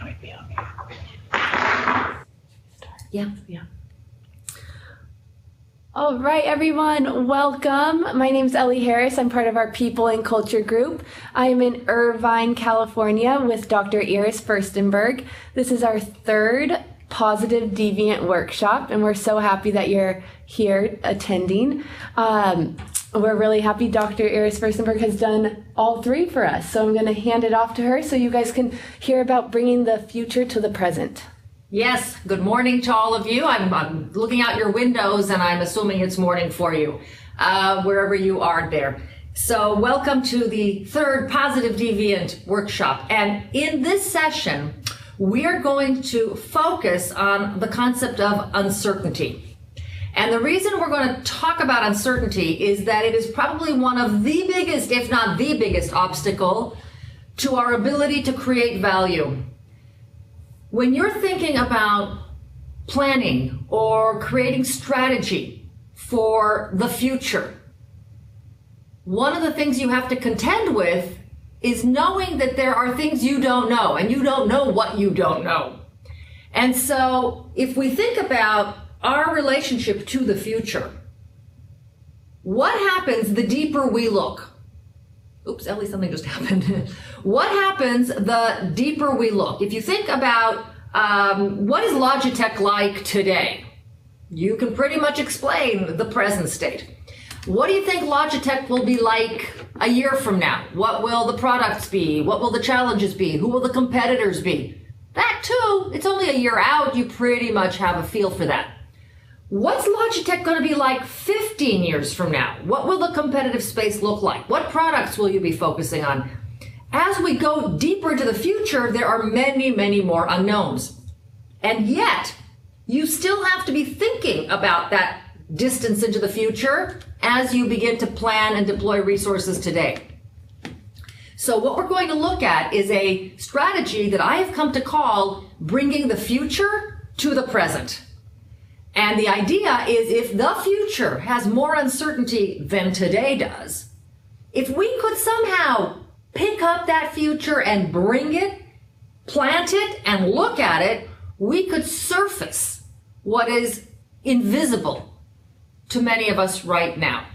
might be on. Yeah. All right, everyone, welcome. My name's Ellie Harris. I'm part of our People and Culture group. I'm in Irvine, California with Dr. Iris Furstenberg. This is our third Positive Deviant workshop, and we're so happy that you're here attending. We're really happy Dr. Iris Furstenberg has done all three for us, so I'm going to hand it off to her so you guys can hear about bringing the future to the present. Yes, good morning to all of you. I'm looking out your windows and I'm assuming it's morning for you, wherever you are there. So welcome to the third Positive Deviant workshop. And in this session, we are going to focus on the concept of uncertainty. And the reason we're going to talk about uncertainty is that it is probably one of the biggest, if not the biggest, obstacle to our ability to create value. When you're thinking about planning or creating strategy for the future, one of the things you have to contend with is knowing that there are things you don't know, and you don't know what you don't know. And so if we think about our relationship to the future, what happens the deeper we look? Oops, Ellie, something just happened. What happens the deeper we look? If you think about what is Logitech like today, you can pretty much explain the present state. What do you think Logitech will be like a year from now? What will the products be? What will the challenges be? Who will the competitors be? That too, it's only a year out. You pretty much have a feel for that. What's Logitech going to be like 15 years from now? What will the competitive space look like? What products will you be focusing on? As we go deeper into the future, there are many, many more unknowns. And yet, you still have to be thinking about that distance into the future as you begin to plan and deploy resources today. So what we're going to look at is a strategy that I have come to call bringing the future to the present. And the idea is if the future has more uncertainty than today does, if we could somehow pick up that future and bring it, plant it, and look at it, we could surface what is invisible to many of us right now.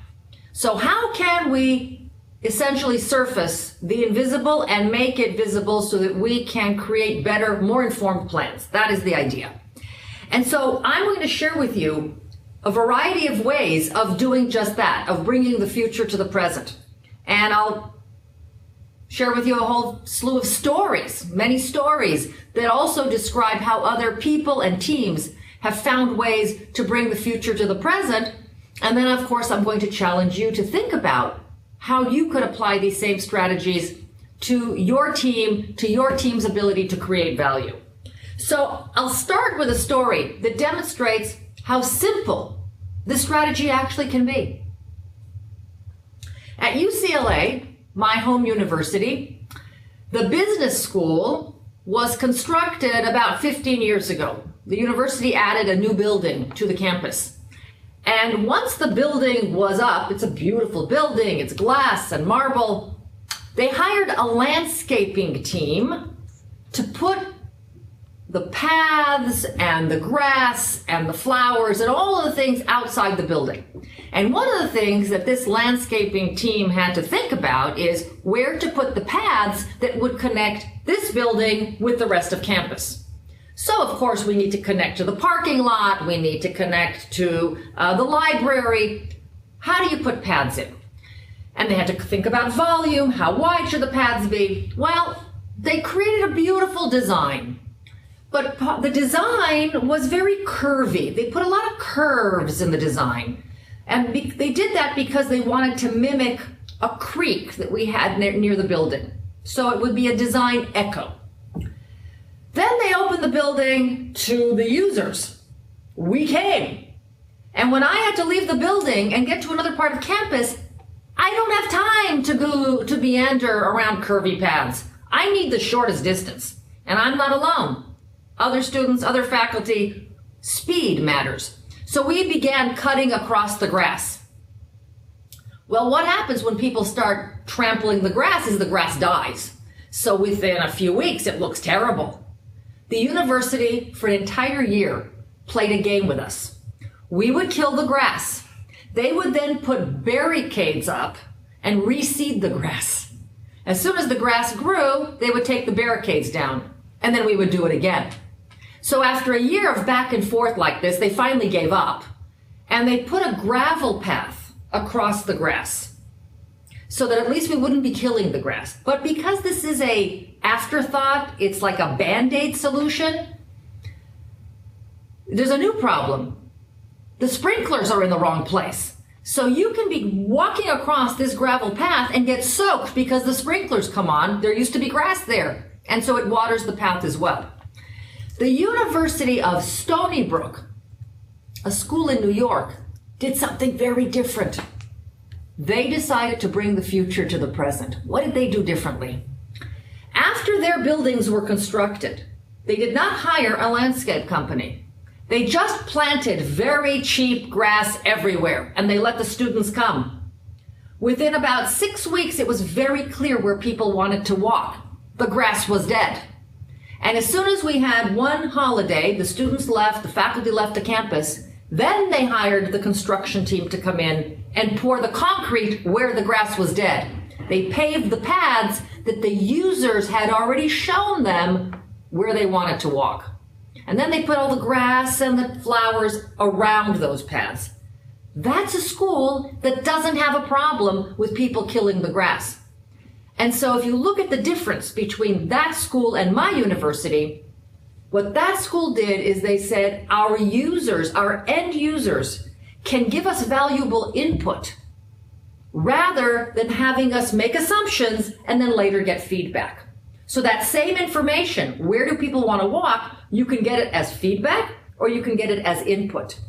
So how can we essentially surface the invisible and make it visible so that we can create better, more informed plans? That is the idea. And so I'm going to share with you a variety of ways of doing just that, of bringing the future to the present. And I'll share with you a whole slew of stories, many stories that also describe how other people and teams have found ways to bring the future to the present. And then, of course, I'm going to challenge you to think about how you could apply these same strategies to your team, to your team's ability to create value. So I'll start with a story that demonstrates how simple this strategy actually can be. At UCLA, my home university, the business school was constructed about 15 years ago. The university added a new building to the campus. And once the building was up, it's a beautiful building, it's glass and marble, they hired a landscaping team to put the paths and the grass and the flowers and all of the things outside the building. And one of the things that this landscaping team had to think about is where to put the paths that would connect this building with the rest of campus. So, of course, we need to connect to the parking lot, we need to connect to the library. How do you put paths in? And they had to think about volume, how wide should the paths be? Well, they created a beautiful design. But the design was very curvy. They put a lot of curves in the design. And they did that because they wanted to mimic a creek that we had near the building. So it would be a design echo. Then they opened the building to the users. We came. And when I had to leave the building and get to another part of campus, I don't have time to go to meander around curvy paths. I need the shortest distance. And I'm not alone. Other students, other faculty, speed matters. So we began cutting across the grass. Well, what happens when people start trampling the grass is the grass dies. So within a few weeks, it looks terrible. the university for an entire year played a game with us. We would kill the grass. They would then put barricades up and reseed the grass. As soon as the grass grew, they would take the barricades down, and then we would do it again. So after a year of back and forth like this, they finally gave up, and they put a gravel path across the grass so that at least we wouldn't be killing the grass. But because this is a afterthought, it's like a Band-Aid solution, there's a new problem. The sprinklers are in the wrong place. So you can be walking across this gravel path and get soaked because the sprinklers come on. There used to be grass there, and so it waters the path as well. The University of Stony Brook, a school in New York, did something very different. They decided to bring the future to the present. What did they do differently? After their buildings were constructed, they did not hire a landscape company. They just planted very cheap grass everywhere, and they let the students come. Within about 6 weeks, it was very clear where people wanted to walk. The grass was dead. And as soon as we had one holiday, the students left, the faculty left the campus, then they hired the construction team to come in and pour the concrete where the grass was dead. They paved the paths that the users had already shown them where they wanted to walk. And then they put all the grass and the flowers around those paths. That's a school that doesn't have a problem with people killing the grass. And so if you look at the difference between that school and my university, what that school did is they said our users, our end users, can give us valuable input rather than having us make assumptions and then later get feedback. So that same information, where do people want to walk, you can get it as feedback or you can get it as input.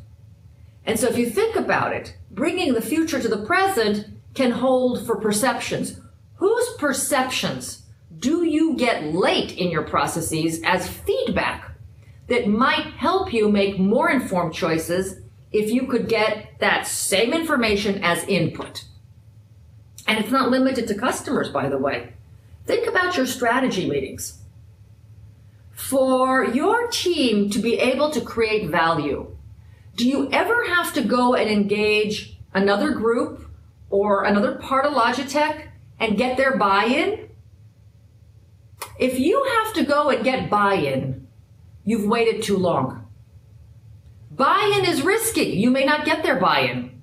And so if you think about it, bringing the future to the present can hold for perceptions. Whose perceptions do you get late in your processes as feedback that might help you make more informed choices if you could get that same information as input? And it's not limited to customers, by the way. Think about your strategy meetings. For your team to be able to create value, do you ever have to go and engage another group or another part of Logitech and get their buy-in? If you have to go and get buy-in, you've waited too long. Buy-in is risky. You may not get their buy-in.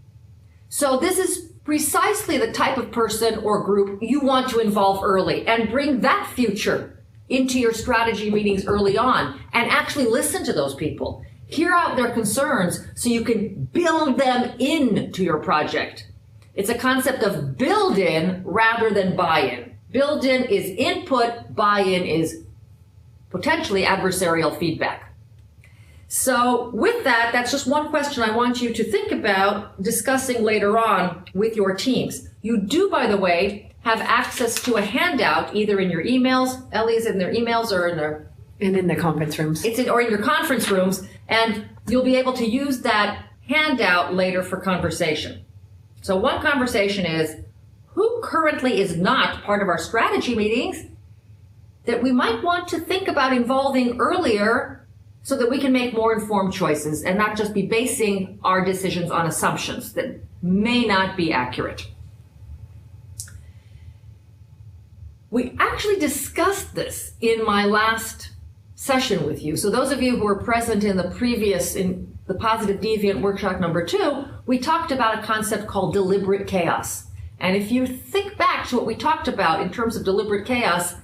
So this is precisely the type of person or group you want to involve early and bring that future into your strategy meetings early on and actually listen to those people. Hear out their concerns so you can build them into your project. It's a concept of build-in rather than buy-in. Build-in is input, buy-in is potentially adversarial feedback. So with that, that's just one question I want you to think about discussing later on with your teams. You do, by the way, have access to a handout either in your emails, Ellie's in their emails or in their... And in the conference rooms. Or in your conference rooms, and you'll be able to use that handout later for conversation. So one conversation is, who currently is not part of our strategy meetings that we might want to think about involving earlier so that we can make more informed choices and not just be basing our decisions on assumptions that may not be accurate. We actually discussed this in my last session with you. So those of you who were present in the previous, in the Positive Deviant workshop number 2, we talked about a concept called deliberate chaos. And if you think back to what we talked about in terms of deliberate chaos,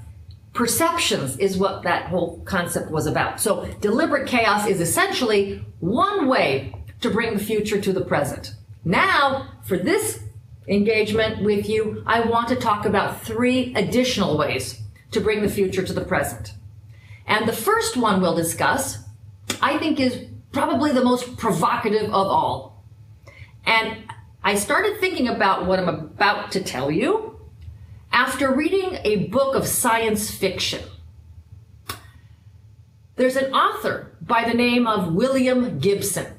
perceptions is what that whole concept was about. So deliberate chaos is essentially one way to bring the future to the present. Now, for this engagement with you, I want to talk about 3 additional ways to bring the future to the present. And the first one we'll discuss, I think, is probably the most provocative of all. And I started thinking about what I'm about to tell you after reading a book of science fiction. There's an author by the name of William Gibson.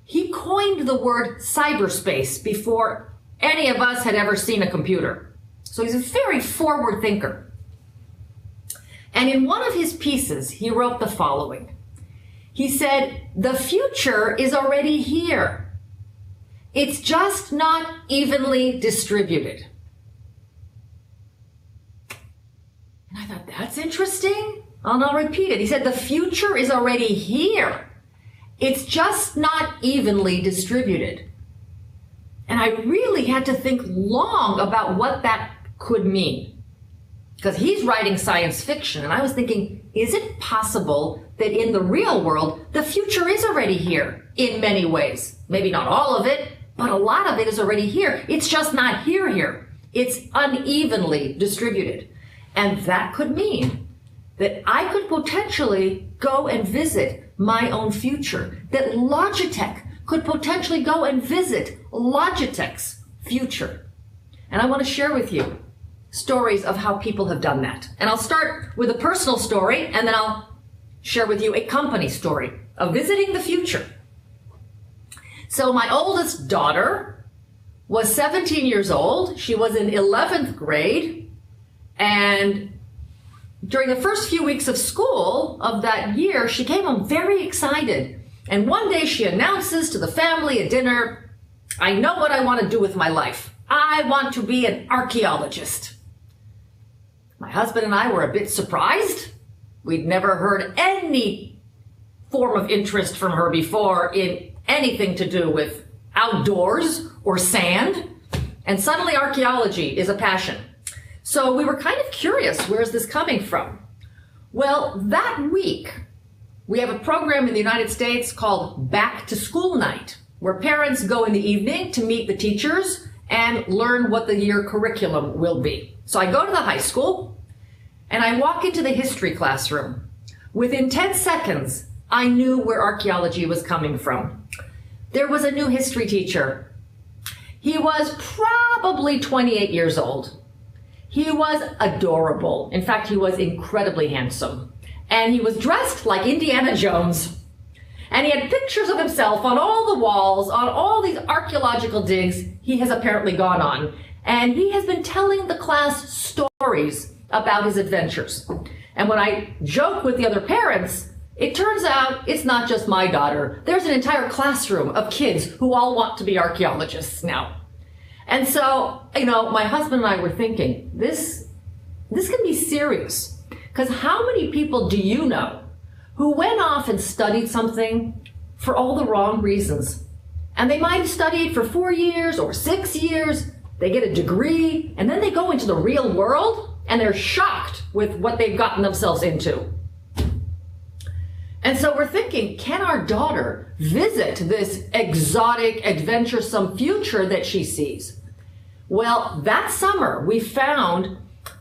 He coined the word cyberspace before any of us had ever seen a computer. So he's a very forward thinker. And in one of his pieces, he wrote the following. He said, "The future is already here. It's just not evenly distributed." And I thought, that's interesting. And I'll repeat it. He said, "The future is already here. It's just not evenly distributed." And I really had to think long about what that could mean. Because he's writing science fiction, and I was thinking, is it possible that in the real world, the future is already here in many ways? Maybe not all of it, but a lot of it is already here. It's just not here. It's unevenly distributed. And that could mean that I could potentially go and visit my own future, that Logitech could potentially go and visit Logitech's future. And I want to share with you stories of how people have done that. And I'll start with a personal story, and then I'll share with you a company story of visiting the future. So my oldest daughter was 17 years old. She was in 11th grade. And during the first few weeks of school of that year, she came home very excited. And one day she announces to the family at dinner, "I know what I want to do with my life. I want to be an archaeologist." My husband and I were a bit surprised. We'd never heard any form of interest from her before in anything to do with outdoors or sand. And suddenly archaeology is a passion. So we were kind of curious, where's this coming from? Well, that week, we have a program in the United States called Back to School Night, where parents go in the evening to meet the teachers and learn what the year curriculum will be. So I go to the high school and I walk into the history classroom. Within 10 seconds, I knew where archaeology was coming from. There was a new history teacher. He was probably 28 years old. He was adorable. In fact, he was incredibly handsome. And he was dressed like Indiana Jones. And he had pictures of himself on all the walls, on all these archaeological digs he has apparently gone on. And he has been telling the class stories about his adventures. And when I joke with the other parents, it turns out it's not just my daughter. There's an entire classroom of kids who all want to be archaeologists now. And so, my husband and I were thinking, this can be serious. Because how many people do you know who went off and studied something for all the wrong reasons? And they might have studied for 4 years or 6 years. They get a degree, and then they go into the real world, and they're shocked with what they've gotten themselves into. And so we're thinking, can our daughter visit this exotic, adventuresome future that she sees? Well, that summer we found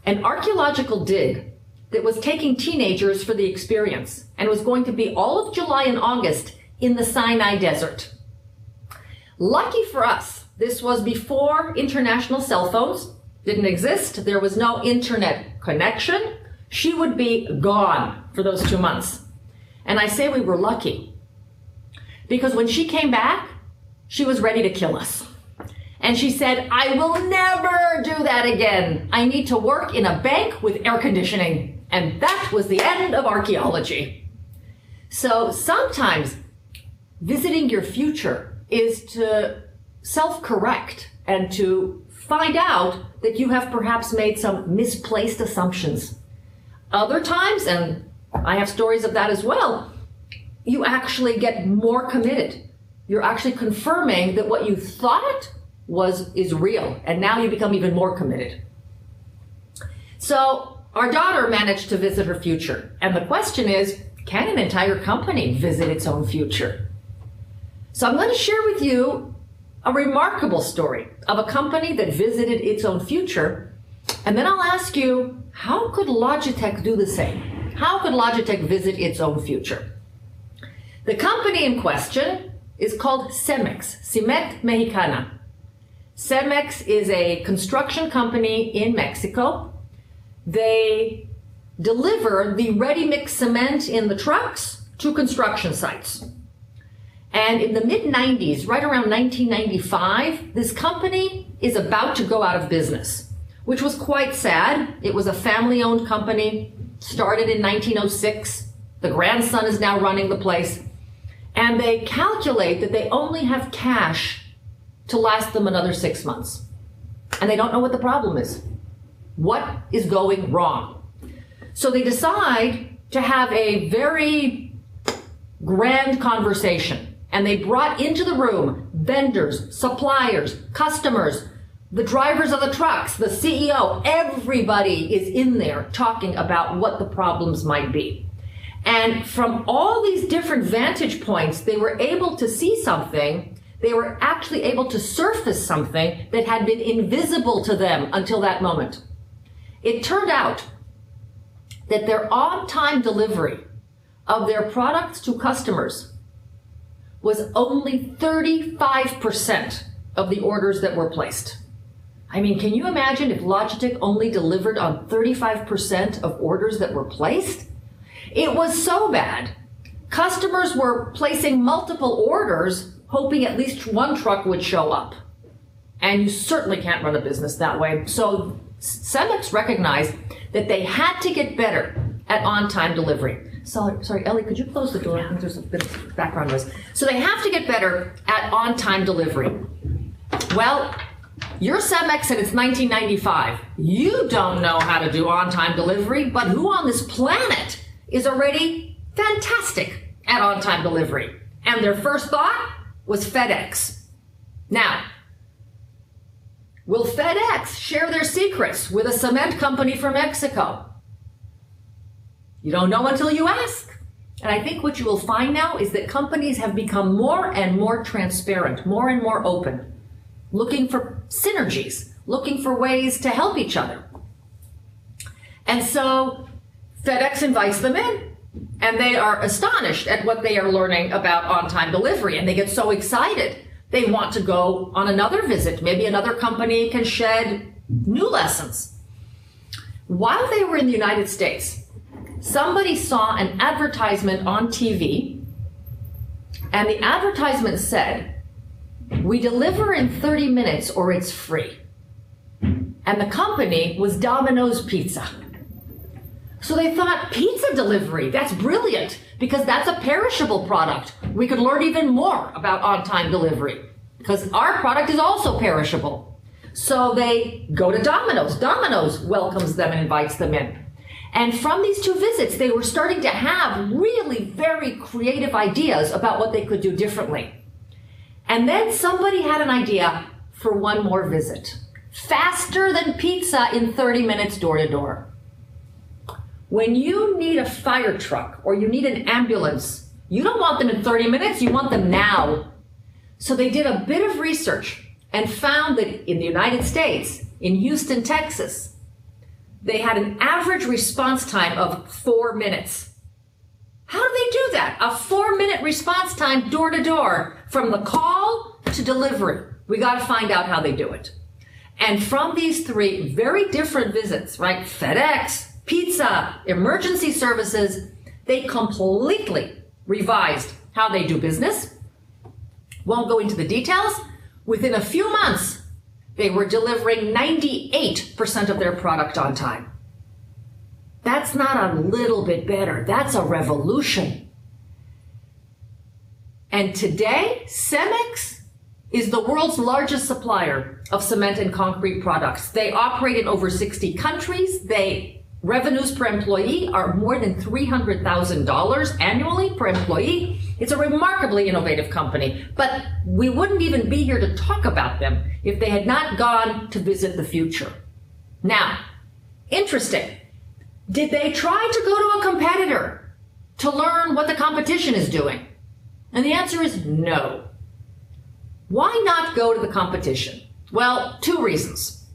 an archaeological dig that was taking teenagers for the experience, and it was going to be all of July and August in the Sinai Desert. Lucky for us, this was before international cell phones didn't exist. There was no internet connection. She would be gone for those 2 months. And I say we were lucky because when she came back, she was ready to kill us. And she said, "I will never do that again. I need to work in a bank with air conditioning." And that was the end of archaeology. So sometimes visiting your future is to self-correct and to find out that you have perhaps made some misplaced assumptions. Other times, and I have stories of that as well, you actually get more committed. You're actually confirming that what you thought is real, and now you become even more committed. So our daughter managed to visit her future, and the question is, can an entire company visit its own future? So I'm going to share with you a remarkable story of a company that visited its own future, and then I'll ask you, how could Logitech do the same? How could Logitech visit its own future? The company in question is called Cemex, Cement Mexicana. Cemex is a construction company in Mexico. They deliver the ready-mix cement in the trucks to construction sites. And in the mid-90s, right around 1995, this company is about to go out of business, which was quite sad. It was a family-owned company. started in 1906. The grandson is now running the place. And they calculate that they only have cash to last them another 6 months. And they don't know what the problem is. What is going wrong? So they decide to have a very grand conversation. And they brought into the room vendors, suppliers, customers, the drivers of the trucks, the CEO. Everybody is in there talking about what the problems might be. And from all these different vantage points, they were able to see something. They were actually able to surface something that had been invisible to them until that moment. It turned out that their on-time delivery of their products to customers was only 35% of the orders that were placed. I mean, can you imagine if Logitech only delivered on 35% of orders that were placed? It was so bad. Customers were placing multiple orders, hoping at least one truck would show up. And you certainly can't run a business that way. So Cemex recognized that they had to get better at on-time delivery. Sorry, Ellie, could you close the door? I think there's a bit of background noise. So they have to get better at on-time delivery. Well, you're Cemex and it's 1995. You don't know how to do on-time delivery, but who on this planet is already fantastic at on-time delivery? And their first thought was FedEx. Now, will FedEx share their secrets with a cement company from Mexico? You don't know until you ask. And I think what you will find now is that companies have become more and more transparent, more and more open, looking for synergies, looking for ways to help each other. And so FedEx invites them in, and they are astonished at what they are learning about on-time delivery, and they get so excited. They want to go on another visit. Maybe another company can shed new lessons. While they were in the United States, somebody saw an advertisement on TV, and the advertisement said, "We deliver in 30 minutes or it's free." And the company was Domino's Pizza. So they thought, pizza delivery, that's brilliant, because that's a perishable product. We could learn even more about on-time delivery, because our product is also perishable. So they go to Domino's. Domino's welcomes them and invites them in. And from these two visits, they were starting to have really very creative ideas about what they could do differently. And then somebody had an idea for one more visit. Faster than pizza in 30 minutes door to door. When you need a fire truck or you need an ambulance, you don't want them in 30 minutes, you want them now. So they did a bit of research and found that in the United States, in Houston, Texas, they had an average response time of 4 minutes. How do they do that? A 4-minute response time door to door from the call to delivery. We got to find out how they do it. And from these three very different visits, right? FedEx, pizza, emergency services, they completely revised how they do business. Won't go into the details. Within a few months, they were delivering 98% of their product on time. That's not a little bit better. That's a revolution. And today, Cemex is the world's largest supplier of cement and concrete products. They operate in over 60 countries. Revenues per employee are more than $300,000 annually per employee. It's a remarkably innovative company, but we wouldn't even be here to talk about them if they had not gone to visit the future. Now, interesting. Did they try to go to a competitor to learn what the competition is doing? And the answer is no. Why not go to the competition? Well, 2 reasons.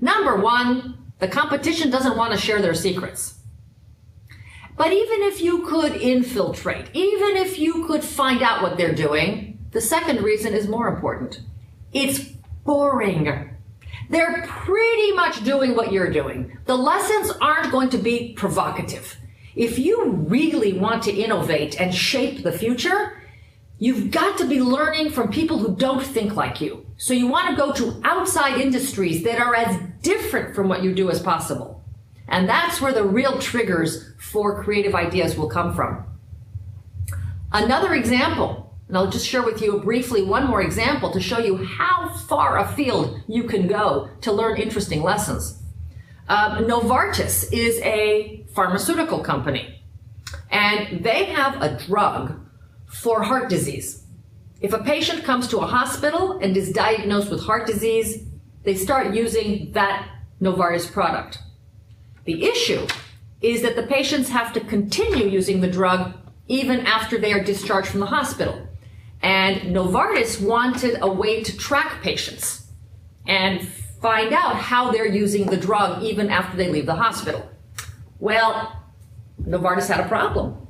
Number one, the competition doesn't want to share their secrets. But even if you could infiltrate, even if you could find out what they're doing, the second reason is more important. It's boring. They're pretty much doing what you're doing. The lessons aren't going to be provocative. If you really want to innovate and shape the future, you've got to be learning from people who don't think like you. So you want to go to outside industries that are as different from what you do as possible. And that's where the real triggers for creative ideas will come from. Another example, and I'll just share with you briefly one more example to show you how far afield you can go to learn interesting lessons. Novartis is a pharmaceutical company, and they have a drug for heart disease. If a patient comes to a hospital and is diagnosed with heart disease, they start using that Novartis product. The issue is that the patients have to continue using the drug even after they are discharged from the hospital. And Novartis wanted a way to track patients and find out how they're using the drug even after they leave the hospital. Well, Novartis had a problem.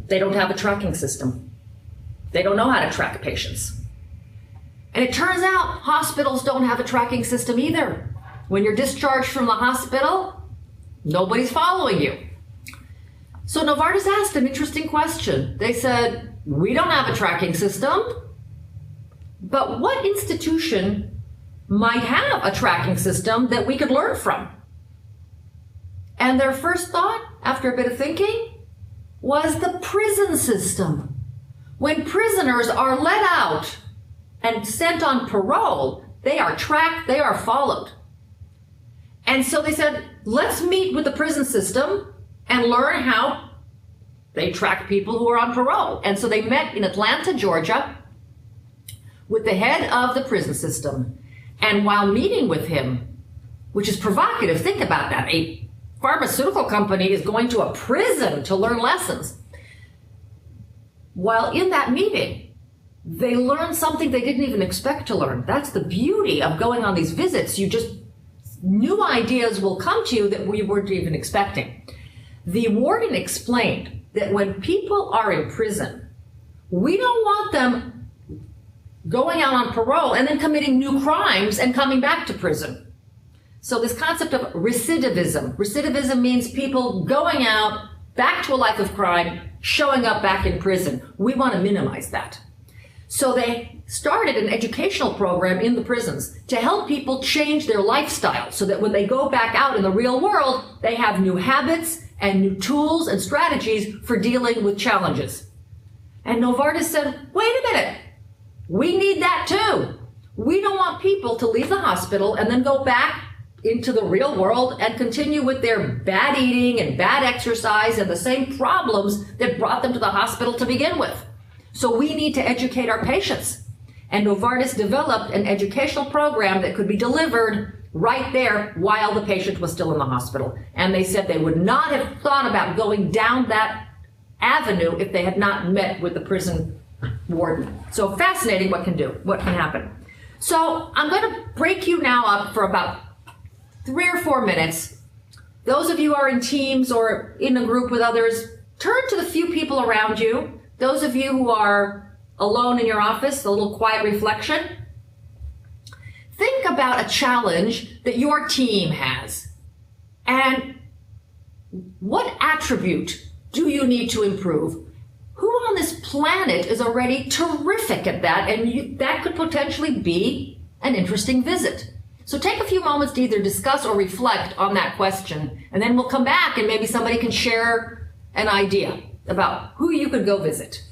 They don't have a tracking system. They don't know how to track patients. And it turns out hospitals don't have a tracking system either. When you're discharged from the hospital, nobody's following you. So Novartis asked an interesting question. They said, we don't have a tracking system, but what institution might have a tracking system that we could learn from? And their first thought, after a bit of thinking, was the prison system. When prisoners are let out and sent on parole, they are tracked, they are followed. And so they said, let's meet with the prison system and learn how they track people who are on parole. And so they met in Atlanta, Georgia, with the head of the prison system. And while meeting with him, which is provocative, think about that. A pharmaceutical company is going to a prison to learn lessons. While in that meeting, they learned something they didn't even expect to learn. That's the beauty of going on these visits. New ideas will come to you that we weren't even expecting. The warden explained that when people are in prison, we don't want them going out on parole and then committing new crimes and coming back to prison. So this concept of recidivism means people going out back to a life of crime, showing up back in prison. We want to minimize that. So they started an educational program in the prisons to help people change their lifestyle so that when they go back out in the real world, they have new habits and new tools and strategies for dealing with challenges. And Novartis said, wait a minute, we need that too. We don't want people to leave the hospital and then go back into the real world and continue with their bad eating and bad exercise and the same problems that brought them to the hospital to begin with. So we need to educate our patients. And Novartis developed an educational program that could be delivered right there while the patient was still in the hospital. And they said they would not have thought about going down that avenue if they had not met with the prison warden. So fascinating what can happen. So I'm going to break you now up for about 3 or 4 minutes. Those of you who are in teams or in a group with others, turn to the few people around you. Those of you who are alone in your office, a little quiet reflection. Think about a challenge that your team has. And what attribute do you need to improve? Who on this planet is already terrific at that? And that could potentially be an interesting visit. So take a few moments to either discuss or reflect on that question. And then we'll come back and maybe somebody can share an idea about who you could go visit.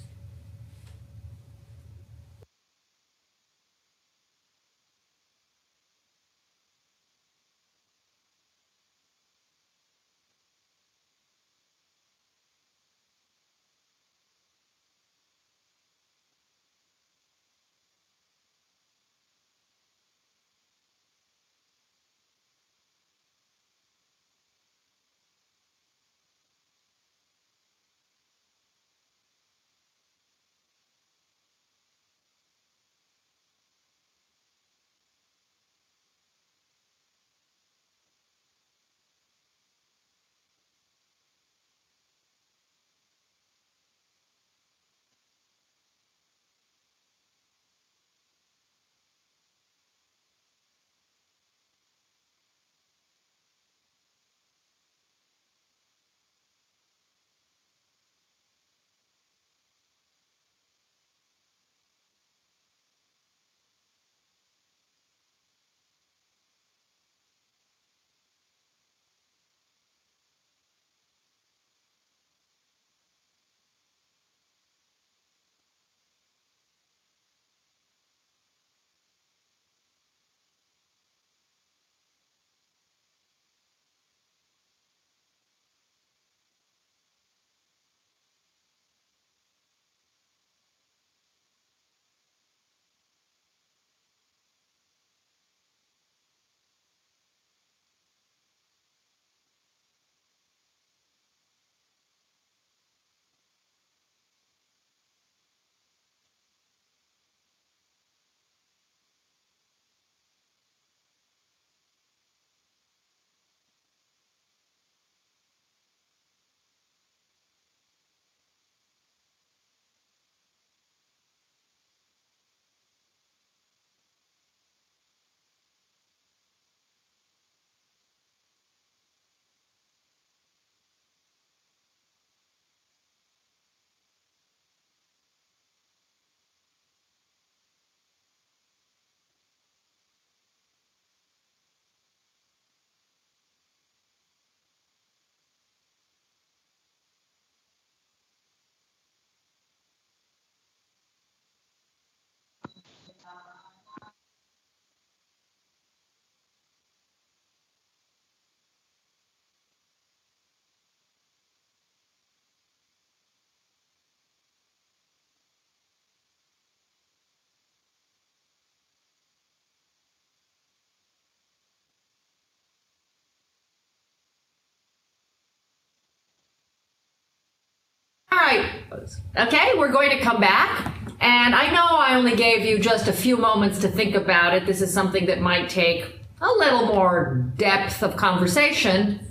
right. Okay, we're going to come back. And I know I only gave you just a few moments to think about it. This is something that might take a little more depth of conversation.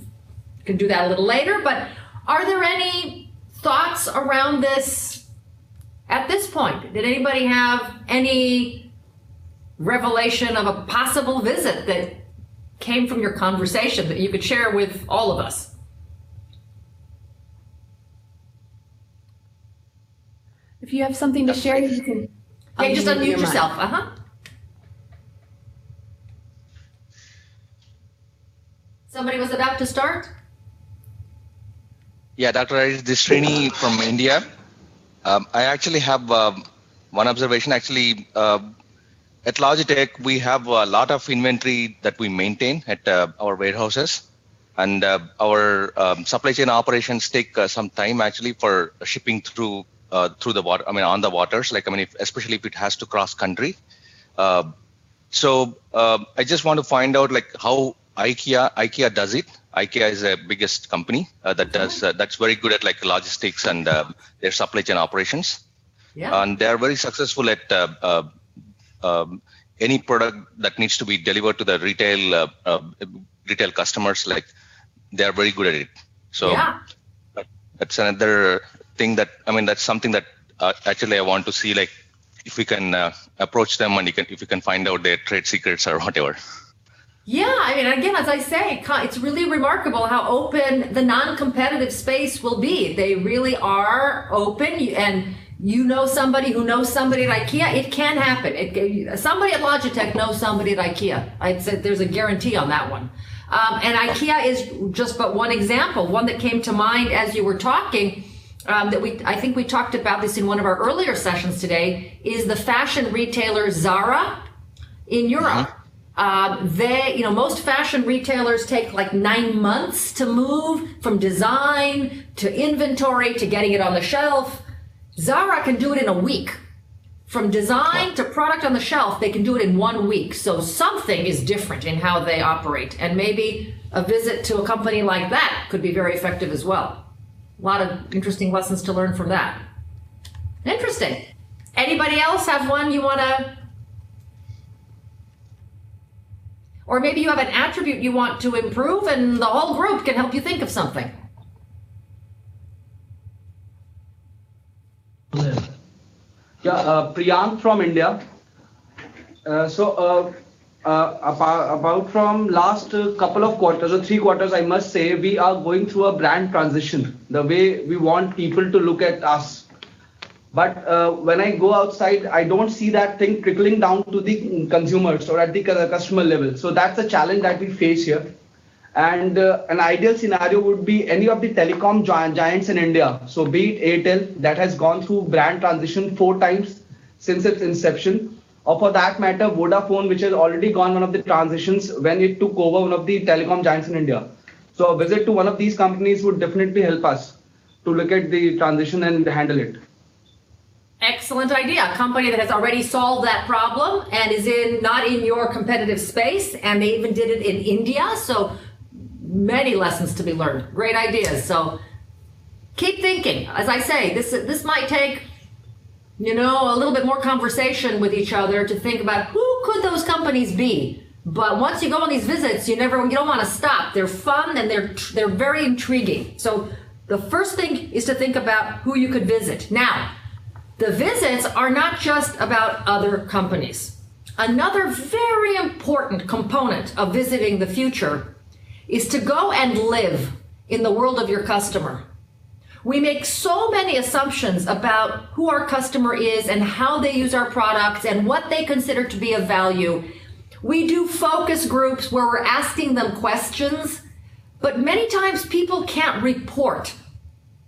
You can do that a little later, but are there any thoughts around this at this point? Did anybody have any revelation of a possible visit that came from your conversation that you could share with all of us? If you have something to share, you can. Okay, just unmute your mic. yourself. Somebody was about to start? Yeah, Dr. Harish, this is Srini from India. I actually have one observation. Actually, at Logitech, we have a lot of inventory that we maintain at our warehouses. And our supply chain operations take some time actually for shipping through the water, on the waters, especially if it has to cross country. So I just want to find out how IKEA does it. IKEA is the biggest company that does that's very good at logistics and their supply chain operations. Yeah. And they are very successful at any product that needs to be delivered to the retail customers. They are very good at it. So yeah. That's another thing that's something that actually I want to see, if we can approach them and if you can find out their trade secrets or whatever. Yeah, again, as I say, it's really remarkable how open the non-competitive space will be. They really are open, and you know somebody who knows somebody at IKEA. It can happen. Somebody at Logitech knows somebody at IKEA. I'd say there's a guarantee on that one. And IKEA is just but one example. One that came to mind as you were talking, I think we talked about this in one of our earlier sessions today, is the fashion retailer Zara in Europe. Most fashion retailers take 9 months to move from design to inventory to getting it on the shelf. Zara can do it in a week. From design to product on the shelf, they can do it in 1 week. So something is different in how they operate. And maybe a visit to a company like that could be very effective as well. A lot of interesting lessons to learn from that. Interesting. Anybody else have one you want to... Or maybe you have an attribute you want to improve and the whole group can help you think of something. Yeah, Priyank from India. About from last couple of quarters or 3 quarters, I must say, we are going through a brand transition, the way we want people to look at us. But when I go outside, I don't see that thing trickling down to the consumers or at the customer level. So that's a challenge that we face here. And an ideal scenario would be any of the telecom giants in India. So be it Airtel, that has gone through brand transition 4 times since its inception. Or for that matter, Vodafone, which has already gone one of the transitions when it took over one of the telecom giants in India. So a visit to one of these companies would definitely help us to look at the transition and handle it. Excellent idea. A company that has already solved that problem and is not in your competitive space, and they even did it in India. So many lessons to be learned. Great ideas. So keep thinking. As I say, this might take, a little bit more conversation with each other to think about who could those companies be. But once you go on these visits, you don't want to stop. They're fun and they're very intriguing. So the first thing is to think about who you could visit. Now, the visits are not just about other companies. Another very important component of visiting the future is to go and live in the world of your customer. We make so many assumptions about who our customer is and how they use our products and what they consider to be of value. We do focus groups where we're asking them questions, but many times people can't report.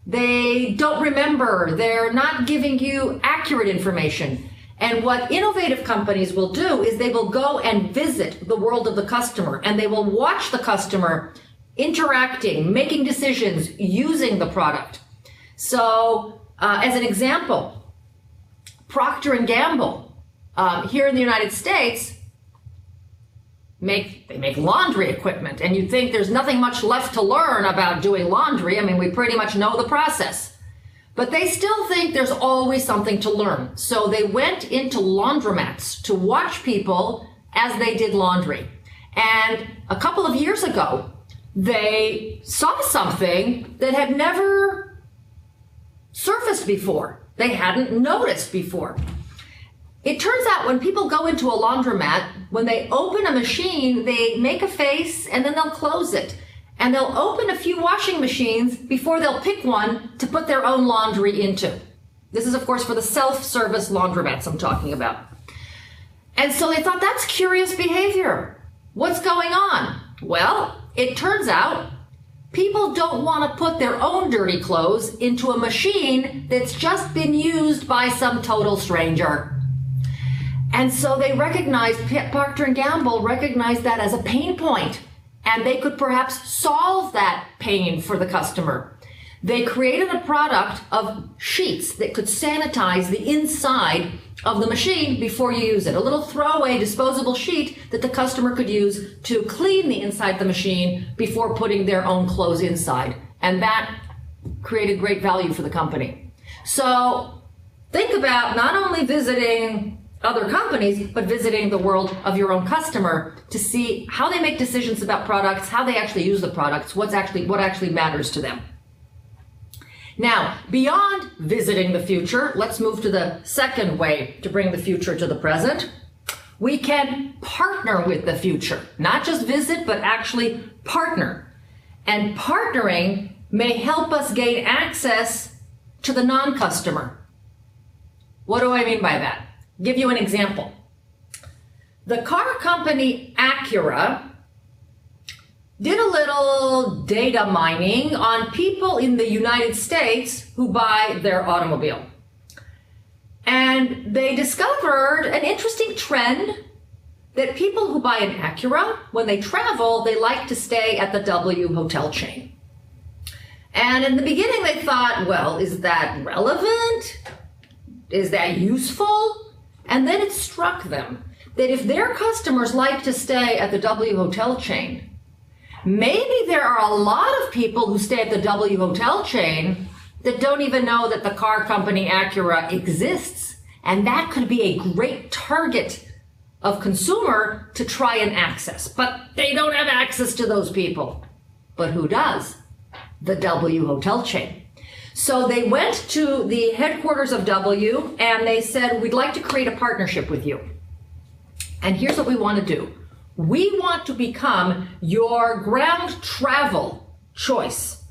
They don't remember. They're not giving you accurate information. And what innovative companies will do is they will go and visit the world of the customer, and they will watch the customer interacting, making decisions, using the product. So as an example, Procter & Gamble here in the United States, they make laundry equipment, and you'd think there's nothing much left to learn about doing laundry. We pretty much know the process. But they still think there's always something to learn. So they went into laundromats to watch people as they did laundry. And a couple of years ago, they saw something that had never surfaced before. They hadn't noticed before. It turns out when people go into a laundromat, when they open a machine, they make a face and then they'll close it. And they'll open a few washing machines before they'll pick one to put their own laundry into. This is, of course, for the self-service laundromats I'm talking about. And so they thought, that's curious behavior. What's going on? Well, it turns out people don't want to put their own dirty clothes into a machine that's just been used by some total stranger. And so they recognized, Procter & Gamble recognized that as a pain point, and they could perhaps solve that pain for the customer. They created a product of sheets that could sanitize the inside of the machine before you use it. A little throwaway disposable sheet that the customer could use to clean the inside of the machine before putting their own clothes inside. And that created great value for the company. So think about not only visiting other companies, but visiting the world of your own customer to see how they make decisions about products, how they actually use the products, what actually matters to them. Now, beyond visiting the future, let's move to the second way to bring the future to the present. We can partner with the future, not just visit, but actually partner. And partnering may help us gain access to the non-customer. What do I mean by that? Give you an example. The car company Acura did a little data mining on people in the United States who buy their automobile. And they discovered an interesting trend that people who buy an Acura, when they travel, they like to stay at the W hotel chain. And in the beginning they thought, well, is that relevant? Is that useful? And then it struck them that if their customers like to stay at the W hotel chain, maybe there are a lot of people who stay at the W hotel chain that don't even know that the car company Acura exists. And that could be a great target of consumer to try and access. But they don't have access to those people. But who does? The W hotel chain. So they went to the headquarters of W and they said, we'd like to create a partnership with you. And here's what we want to do. We want to become your ground travel choice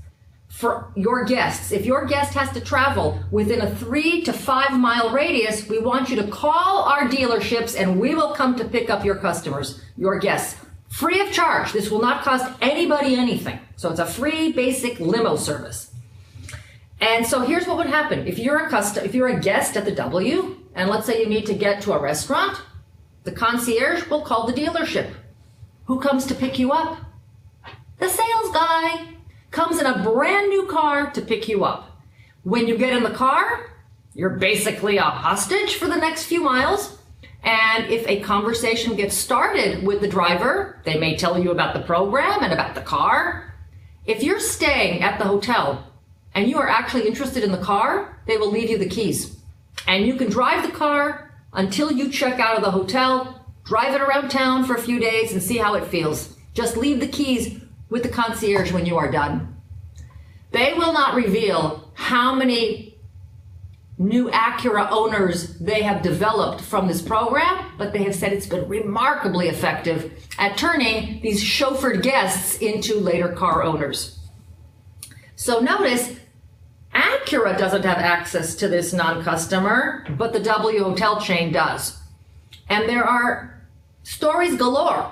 for your guests. If your guest has to travel within a 3 to 5 mile radius, we want you to call our dealerships and we will come to pick up your customers, your guests, free of charge. This will not cost anybody anything. So it's a free basic limo service. And so here's what would happen. If you're a guest at the W, and let's say you need to get to a restaurant, the concierge will call the dealership. Who comes to pick you up? The sales guy comes in a brand new car to pick you up. When you get in the car, you're basically a hostage for the next few miles. And if a conversation gets started with the driver, they may tell you about the program and about the car. If you're staying at the hotel and you are actually interested in the car, they will leave you the keys. And you can drive the car until you check out of the hotel, drive it around town for a few days and see how it feels. Just leave the keys with the concierge when you are done. They will not reveal how many new Acura owners they have developed from this program, but they have said it's been remarkably effective at turning these chauffeured guests into later car owners. So notice, Acura doesn't have access to this non-customer, but the W hotel chain does. And there are stories galore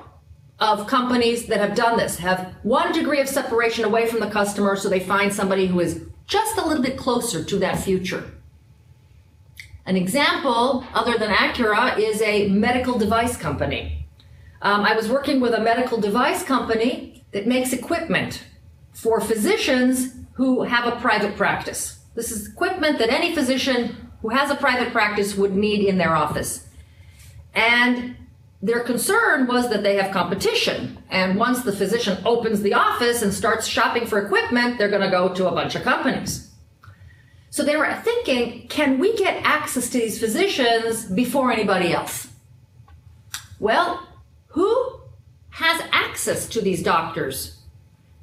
of companies that have done this, have 1 degree of separation away from the customer so they find somebody who is just a little bit closer to that future. An example, other than Acura, is a medical device company. I was working with a medical device company that makes equipment for physicians who have a private practice. This is equipment that any physician who has a private practice would need in their office. And their concern was that they have competition. And once the physician opens the office and starts shopping for equipment, they're going to go to a bunch of companies. So they were thinking, can we get access to these physicians before anybody else? Well, who has access to these doctors?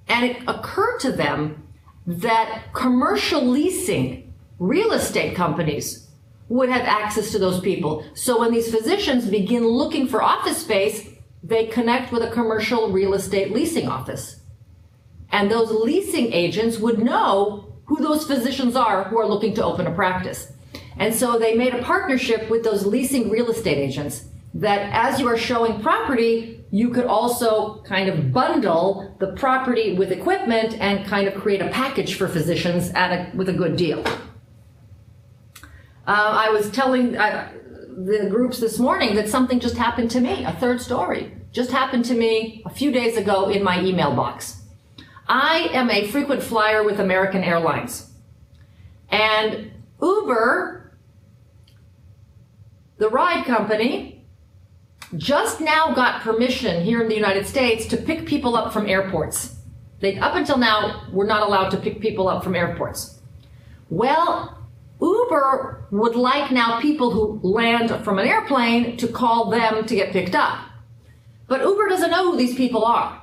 And it occurred to them that commercial leasing, real estate companies, would have access to those people. So when these physicians begin looking for office space, they connect with a commercial real estate leasing office. And those leasing agents would know who those physicians are who are looking to open a practice. And so they made a partnership with those leasing real estate agents that as you are showing property, you could also kind of bundle the property with equipment and kind of create a package for physicians with a good deal. I was telling the groups this morning that something just happened to me, a third story, just happened to me a few days ago in my email box. I am a frequent flyer with American Airlines. And Uber, the ride company, just now got permission here in the United States to pick people up from airports. Up until now, we're not allowed to pick people up from airports. Well, Uber would like now people who land from an airplane to call them to get picked up. But Uber doesn't know who these people are.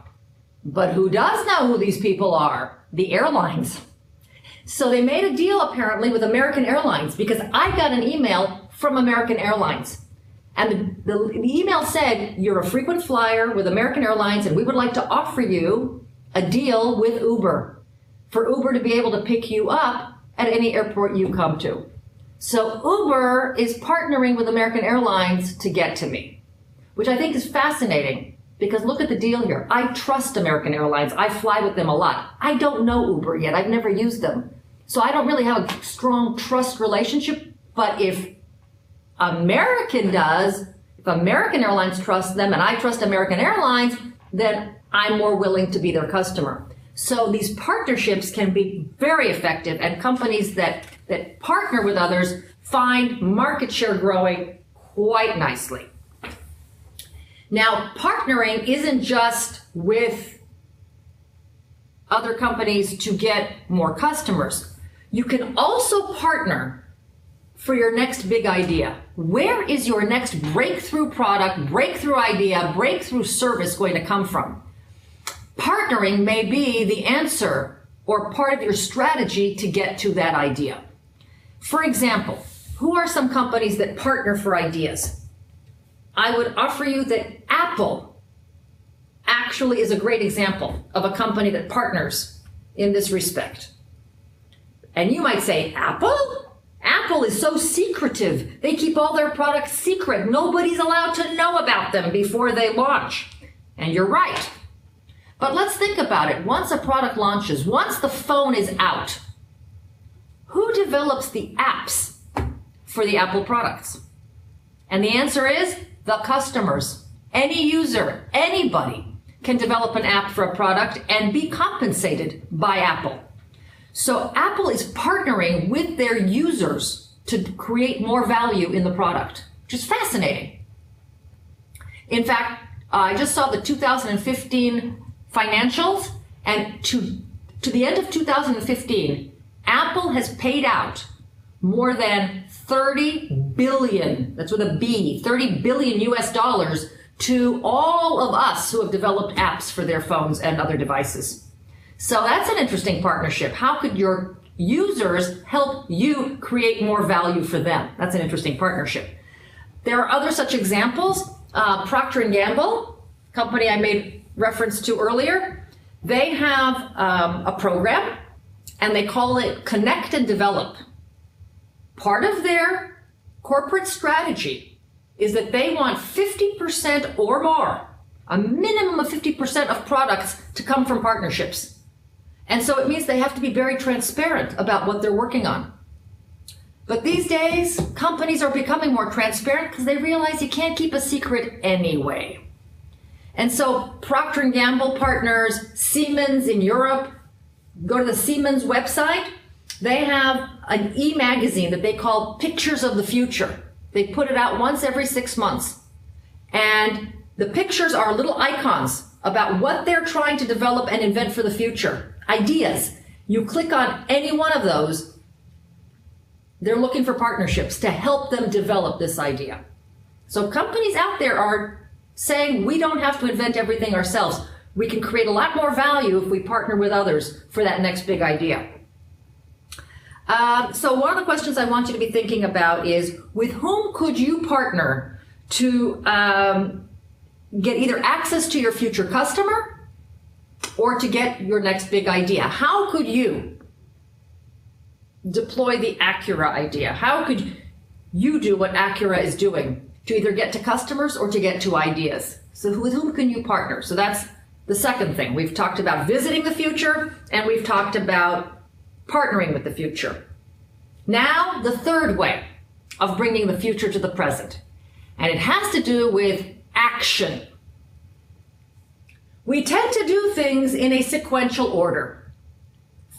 But who does know who these people are? The airlines. So they made a deal apparently with American Airlines because I got an email from American Airlines. And the email said, you're a frequent flyer with American Airlines and we would like to offer you a deal with Uber for Uber to be able to pick you up at any airport you come to. So Uber is partnering with American Airlines to get to me, which I think is fascinating because look at the deal here. I trust American Airlines. I fly with them a lot. I don't know Uber yet. I've never used them. So I don't really have a strong trust relationship. But if American does, if American Airlines trusts them and I trust American Airlines, then I'm more willing to be their customer. So these partnerships can be very effective, and companies that partner with others find market share growing quite nicely. Now, partnering isn't just with other companies to get more customers. You can also partner for your next big idea. Where is your next breakthrough product, breakthrough idea, breakthrough service going to come from? Partnering may be the answer or part of your strategy to get to that idea. For example, who are some companies that partner for ideas? I would offer you that Apple actually is a great example of a company that partners in this respect. And you might say, Apple? Apple is so secretive. They keep all their products secret. Nobody's allowed to know about them before they launch. And you're right. But let's think about it. Once a product launches, once the phone is out, who develops the apps for the Apple products? And the answer is the customers. Any user, anybody can develop an app for a product and be compensated by Apple. So Apple is partnering with their users to create more value in the product, which is fascinating. In fact, I just saw the 2015 financials, and to the end of 2015, Apple has paid out more than 30 billion, that's with a B, 30 billion US dollars to all of us who have developed apps for their phones and other devices. So that's an interesting partnership. How could your users help you create more value for them? That's an interesting partnership. There are other such examples. Procter & Gamble, company I made reference to earlier, they have a program and they call it Connect and Develop. Part of their corporate strategy is that they want 50% or more, a minimum of 50% of products to come from partnerships. And so it means they have to be very transparent about what they're working on. But these days, companies are becoming more transparent because they realize you can't keep a secret anyway. And so Procter & Gamble partners, Siemens in Europe. Go to the Siemens website. They have an e-magazine that they call Pictures of the Future. They put it out once every 6 months. And the pictures are little icons about what they're trying to develop and invent for the future. Ideas. You click on any one of those They're looking for partnerships to help them develop this idea. So companies out there are saying we don't have to invent everything ourselves. We can create a lot more value if we partner with others for that next big idea. So one of the questions I want you to be thinking about is, with whom could you partner to get either access to your future customer or to get your next big idea? How could you deploy the Acura idea? How could you do what Acura is doing to either get to customers or to get to ideas? So with whom can you partner? So that's the second thing. We've talked about visiting the future, and we've talked about partnering with the future. Now, the third way of bringing the future to the present, and it has to do with action. We tend to do things in a sequential order.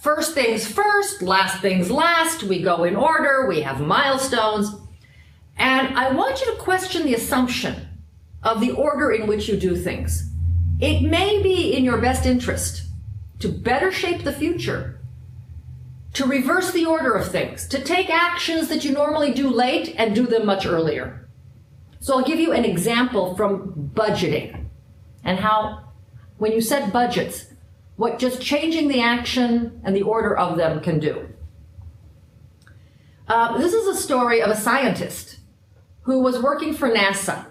First things first, last things last. We go in order, we have milestones. And I want you to question the assumption of the order in which you do things. It may be in your best interest to better shape the future, to reverse the order of things, to take actions that you normally do late and do them much earlier. So I'll give you an example from budgeting and how, when you set budgets, what just changing the action and the order of them can do. This is a story of a scientist who was working for NASA.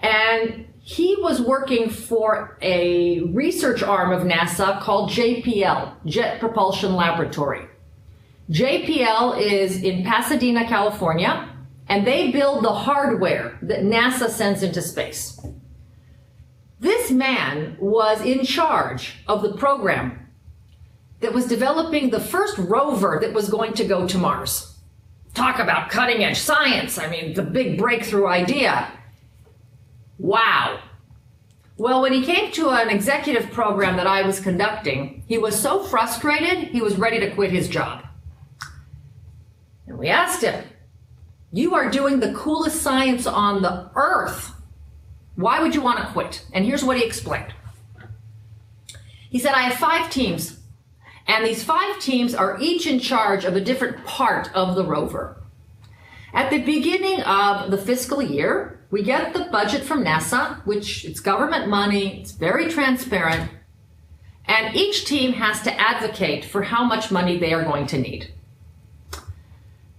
And he was working for a research arm of NASA called JPL, Jet Propulsion Laboratory. JPL is in Pasadena, California, and they build the hardware that NASA sends into space. This man was in charge of the program that was developing the first rover that was going to go to Mars. Talk about cutting edge science. I mean, the big breakthrough idea. Wow. Well, when he came to an executive program that I was conducting, he was so frustrated, he was ready to quit his job. And we asked him, you are doing the coolest science on the earth. Why would you want to quit? And here's what he explained. He said, I have 5 teams, and these 5 teams are each in charge of a different part of the rover. At the beginning of the fiscal year, we get the budget from NASA, which it's government money, it's very transparent, and each team has to advocate for how much money they are going to need.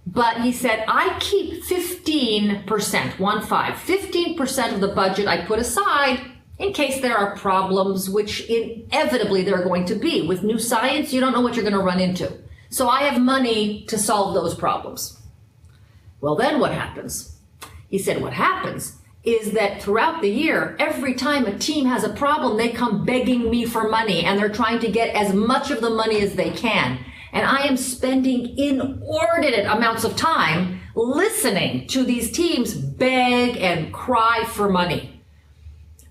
But he said, I keep 15%, 15% of the budget I put aside in case there are problems, which inevitably there are going to be. With new science, you don't know what you're going to run into. So I have money to solve those problems. Well, then what happens? He said, what happens is that throughout the year, every time a team has a problem, they come begging me for money, and they're trying to get as much of the money as they can. And I am spending inordinate amounts of time listening to these teams beg and cry for money.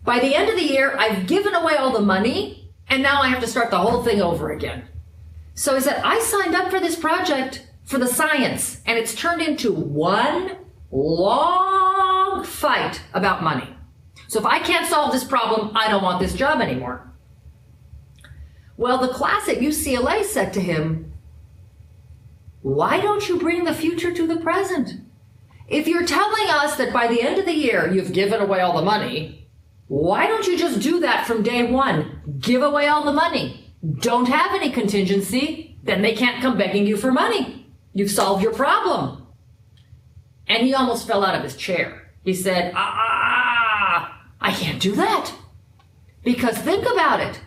By the end of the year, I've given away all the money, and now I have to start the whole thing over again. So he said, I signed up for this project for the science, and it's turned into one long fight about money. So if I can't solve this problem, I don't want this job anymore. Well, the class at UCLA said to him, why don't you bring the future to the present? If you're telling us that by the end of the year you've given away all the money, why don't you just do that from day one? Give away all the money. Don't have any contingency, then they can't come begging you for money. You've solved your problem. And he almost fell out of his chair. He said, I can't do that. Because think about it.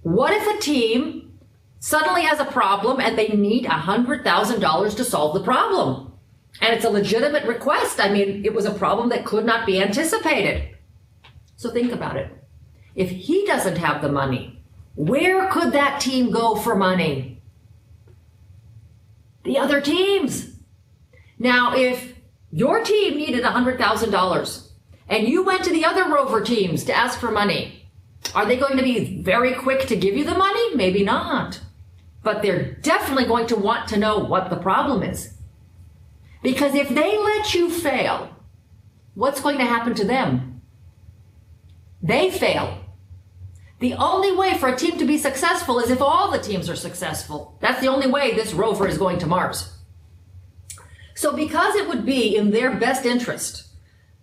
What if a team suddenly has a problem and they need $100,000 to solve the problem? And it's a legitimate request. I mean, it was a problem that could not be anticipated. So think about it. If he doesn't have the money, where could that team go for money? The other teams. Now, if your team needed $100,000 and you went to the other rover teams to ask for money, are they going to be very quick to give you the money? Maybe not. But they're definitely going to want to know what the problem is. Because if they let you fail, what's going to happen to them? They fail. The only way for a team to be successful is if all the teams are successful. That's the only way this rover is going to Mars. So because it would be in their best interest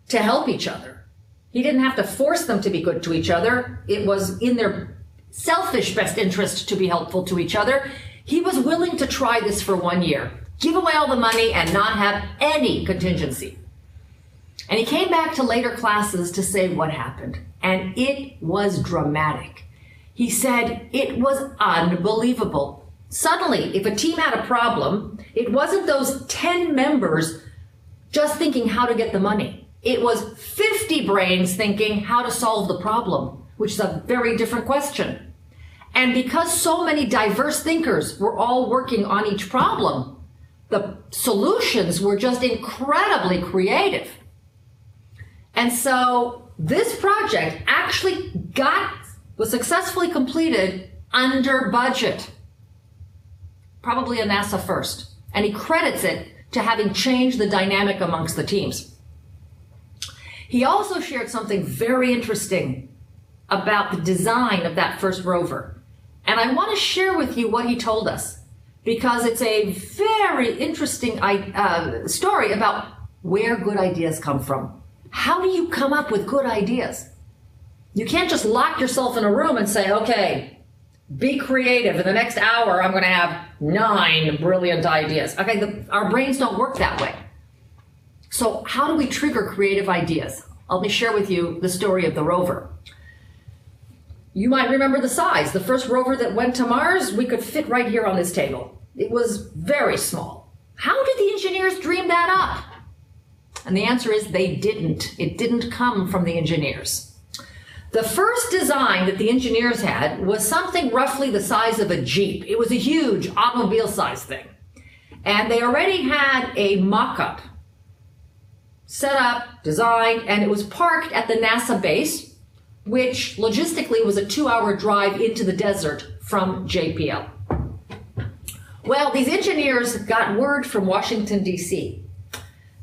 to help each other, he didn't have to force them to be good to each other. It was in their selfish best interest to be helpful to each other. He was willing to try this for 1 year, give away all the money and not have any contingency. And he came back to later classes to say what happened. And it was dramatic. He said it was unbelievable. Suddenly, if a team had a problem, it wasn't those 10 members just thinking how to get the money. It was 50 brains thinking how to solve the problem, which is a very different question. And because so many diverse thinkers were all working on each problem, the solutions were just incredibly creative. And so this project actually was successfully completed under budget. Probably a NASA first. And he credits it to having changed the dynamic amongst the teams. He also shared something very interesting about the design of that first rover. And I want to share with you what he told us, because it's a very interesting story about where good ideas come from. How do you come up with good ideas? You can't just lock yourself in a room and say, okay, be creative. In the next hour, I'm going to have 9 brilliant ideas. Okay, our brains don't work that way. So how do we trigger creative ideas? Let me share with you the story of the rover. You might remember the size. The first rover that went to Mars, we could fit right here on this table. It was very small. How did the engineers dream that up? And the answer is they didn't. It didn't come from the engineers. The first design that the engineers had was something roughly the size of a Jeep. It was a huge automobile-sized thing. And they already had a mock-up set up, designed, and it was parked at the NASA base, which logistically was a 2-hour drive into the desert from JPL. Well, these engineers got word from Washington, D.C.,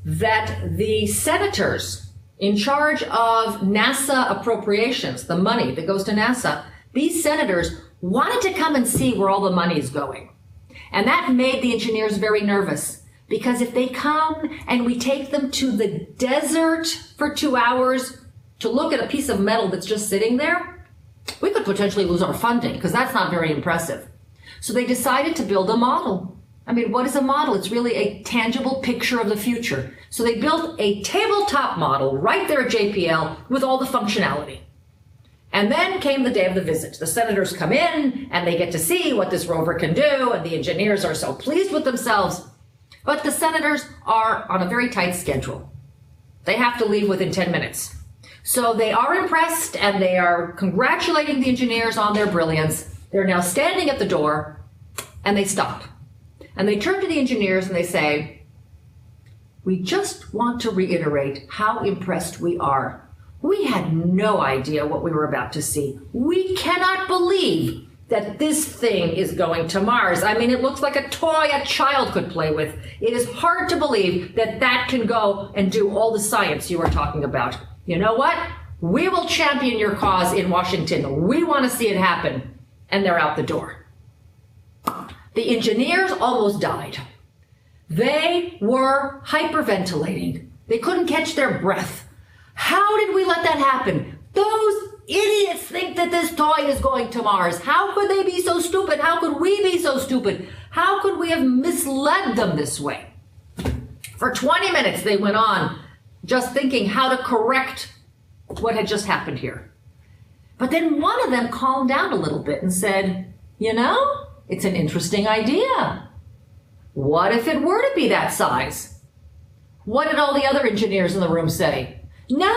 that the senators in charge of NASA appropriations, the money that goes to NASA, these senators wanted to come and see where all the money is going. And that made the engineers very nervous, because if they come and we take them to the desert for 2 hours to look at a piece of metal that's just sitting there, we could potentially lose our funding, because that's not very impressive. So they decided to build a model. I mean, what is a model? It's really a tangible picture of the future. So they built a tabletop model right there at JPL with all the functionality. And then came the day of the visit. The senators come in and they get to see what this rover can do, and the engineers are so pleased with themselves. But the senators are on a very tight schedule. They have to leave within 10 minutes. So they are impressed and they are congratulating the engineers on their brilliance. They're now standing at the door and they stop. And they turn to the engineers and they say, "We just want to reiterate how impressed we are. We had no idea what we were about to see. We cannot believe that this thing is going to Mars. I mean, it looks like a toy a child could play with. It is hard to believe that that can go and do all the science you are talking about. You know what? We will champion your cause in Washington. We want to see it happen." And they're out the door. The engineers almost died. They were hyperventilating. They couldn't catch their breath. How did we let that happen? Those idiots think that this toy is going to Mars. How could they be so stupid? How could we be so stupid? How could we have misled them this way? For 20 minutes, they went on just thinking how to correct what had just happened here. But then one of them calmed down a little bit and said, "You know, it's an interesting idea. What if it were to be that size?" What did all the other engineers in the room say? "No,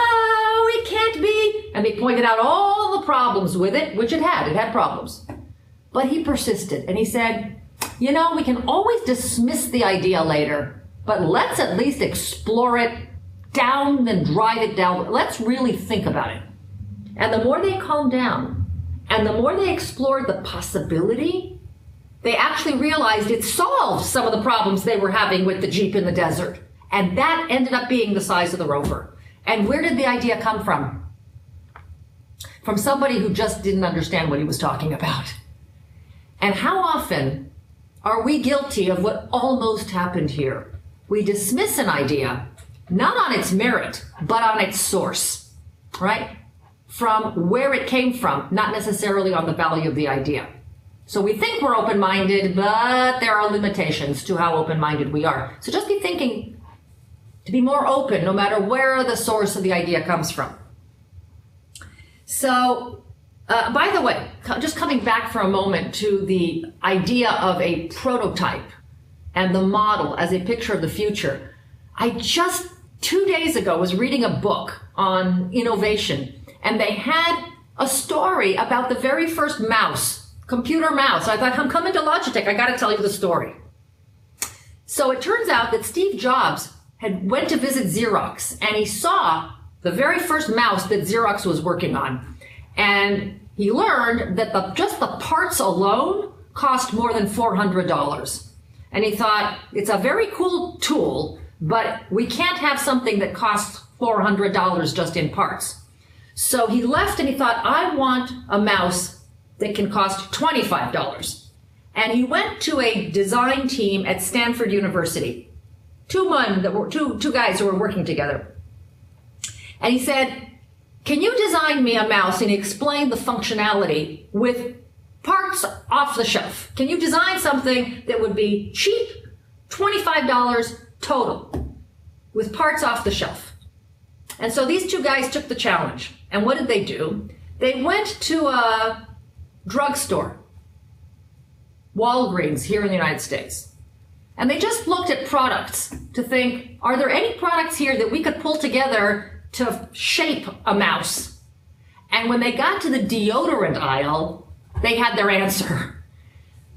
it can't be." And they pointed out all the problems with it, which it had problems. But he persisted and he said, "You know, we can always dismiss the idea later, but let's at least explore it down and drive it down. Let's really think about it." And the more they calmed down and the more they explored the possibility, they actually realized it solved some of the problems they were having with the Jeep in the desert. And that ended up being the size of the rover. And where did the idea come from? From somebody who just didn't understand what he was talking about. And how often are we guilty of what almost happened here? we dismiss an idea not on its merit, but on its source, right? From where it came from, not necessarily on the value of the idea. So we think we're open-minded, but there are limitations to how open-minded we are. So just be thinking to be more open no matter where the source of the idea comes from. So, by the way, just coming back for a moment to the idea of a prototype and the model as a picture of the future. I just 2 days ago was reading a book on innovation, and they had a story about the very first mouse, computer mouse. I thought, I'm coming to Logitech, I gotta tell you the story. So it turns out that Steve Jobs went to visit Xerox, and he saw the very first mouse that Xerox was working on. And he learned that just the parts alone cost more than $400. And he thought, it's a very cool tool, but we can't have something that costs $400 just in parts. So he left and he thought, I want a mouse that can cost $25. And he went to a design team at Stanford University, two guys who were working together. And he said, can you design me a mouse? And he explained the functionality with parts off the shelf. Can you design something that would be cheap, $25 total, with parts off the shelf? And so these two guys took the challenge. And what did they do? They went to a drugstore, Walgreens here in the United States. And they just looked at products to think, are there any products here that we could pull together to shape a mouse? And when they got to the deodorant aisle, they had their answer.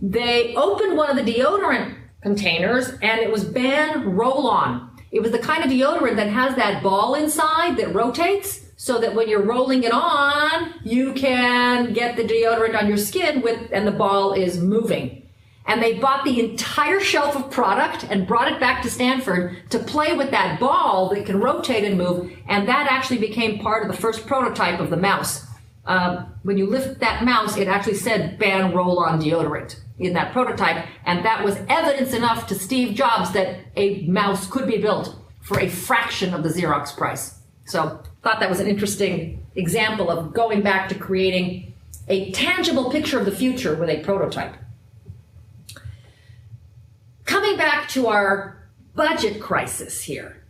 They opened one of the deodorant containers and it was Ban Roll-On. It was the kind of deodorant that has that ball inside that rotates so that when you're rolling it on, you can get the deodorant on your skin and the ball is moving. And they bought the entire shelf of product and brought it back to Stanford to play with that ball that can rotate and move. And that actually became part of the first prototype of the mouse. When you lift that mouse, it actually said Ban Roll-On deodorant in that prototype. And that was evidence enough to Steve Jobs that a mouse could be built for a fraction of the Xerox price. So thought that was an interesting example of going back to creating a tangible picture of the future with a prototype. Coming back to our budget crisis here.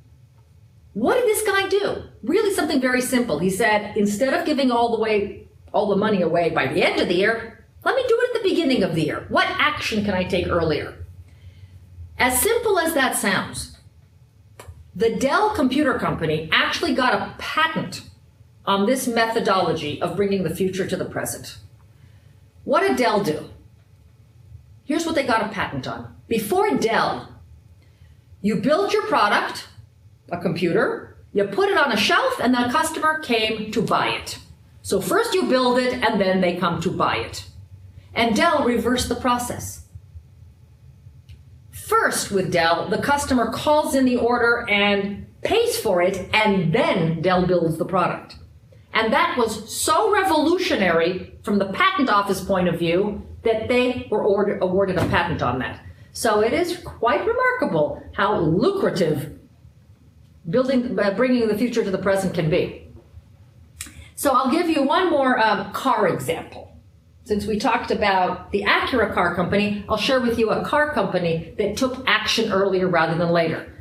What did this guy do? Really something very simple. He said, instead of giving all the money away by the end of the year, let me do it at the beginning of the year. What action can I take earlier? As simple as that sounds, the Dell Computer Company actually got a patent on this methodology of bringing the future to the present. What did Dell do? Here's what they got a patent on. Before Dell, you built your product, a computer, you put it on a shelf, and the customer came to buy it. So first you build it, and then they come to buy it. And Dell reversed the process. First with Dell, the customer calls in the order and pays for it, and then Dell builds the product. And that was so revolutionary from the patent office point of view that they were awarded a patent on that. So it is quite remarkable how lucrative bringing the future to the present can be. So I'll give you one more car example. Since we talked about the Acura car company, I'll share with you a car company that took action earlier rather than later.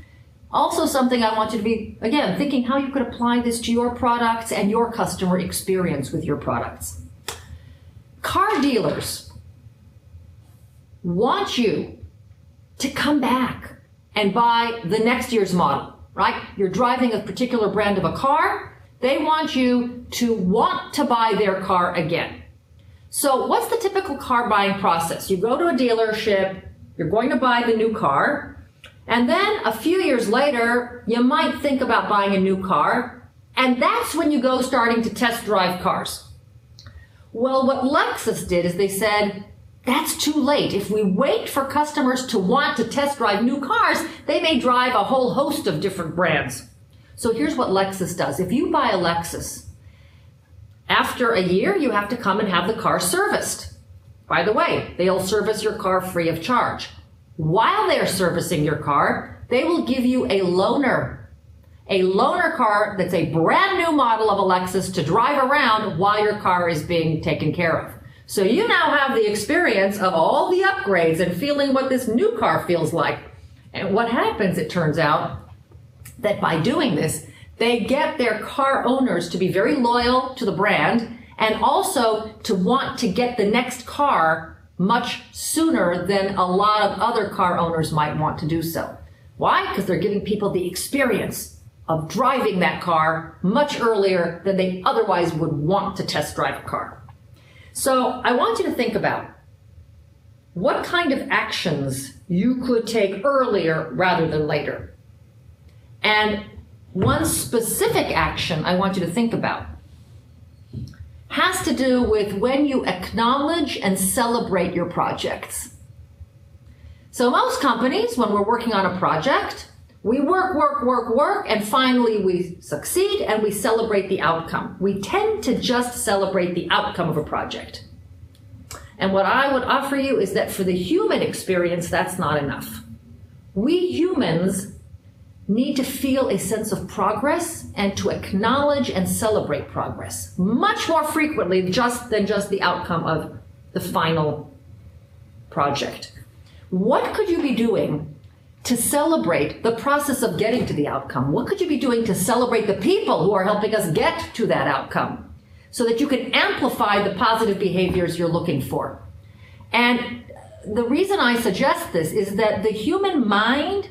Also something I want you to be, again, thinking how you could apply this to your products and your customer experience with your products. Car dealers want you to come back and buy the next year's model, right? You're driving a particular brand of a car. They want you to want to buy their car again. So what's the typical car buying process? You go to a dealership, you're going to buy the new car, and then a few years later, you might think about buying a new car, and that's when you go starting to test drive cars. Well, what Lexus did is they said, that's too late. If we wait for customers to want to test drive new cars, they may drive a whole host of different brands. So here's what Lexus does. If you buy a Lexus, after a year, you have to come and have the car serviced. By the way, they'll service your car free of charge. While they're servicing your car, they will give you a loaner car that's a brand new model of a Lexus to drive around while your car is being taken care of. So you now have the experience of all the upgrades and feeling what this new car feels like. And what happens, it turns out, that by doing this, they get their car owners to be very loyal to the brand and also to want to get the next car much sooner than a lot of other car owners might want to do so. Why? Because they're giving people the experience of driving that car much earlier than they otherwise would want to test drive a car. So I want you to think about what kind of actions you could take earlier rather than later. And one specific action I want you to think about has to do with when you acknowledge and celebrate your projects. So most companies, when we're working on a project, we work, and finally we succeed and we celebrate the outcome. We tend to just celebrate the outcome of a project. And what I would offer you is that for the human experience, that's not enough. We humans need to feel a sense of progress and to acknowledge and celebrate progress much more frequently than just the outcome of the final project. What could you be doing to celebrate the process of getting to the outcome? What could you be doing to celebrate the people who are helping us get to that outcome so that you can amplify the positive behaviors you're looking for? And the reason I suggest this is that the human mind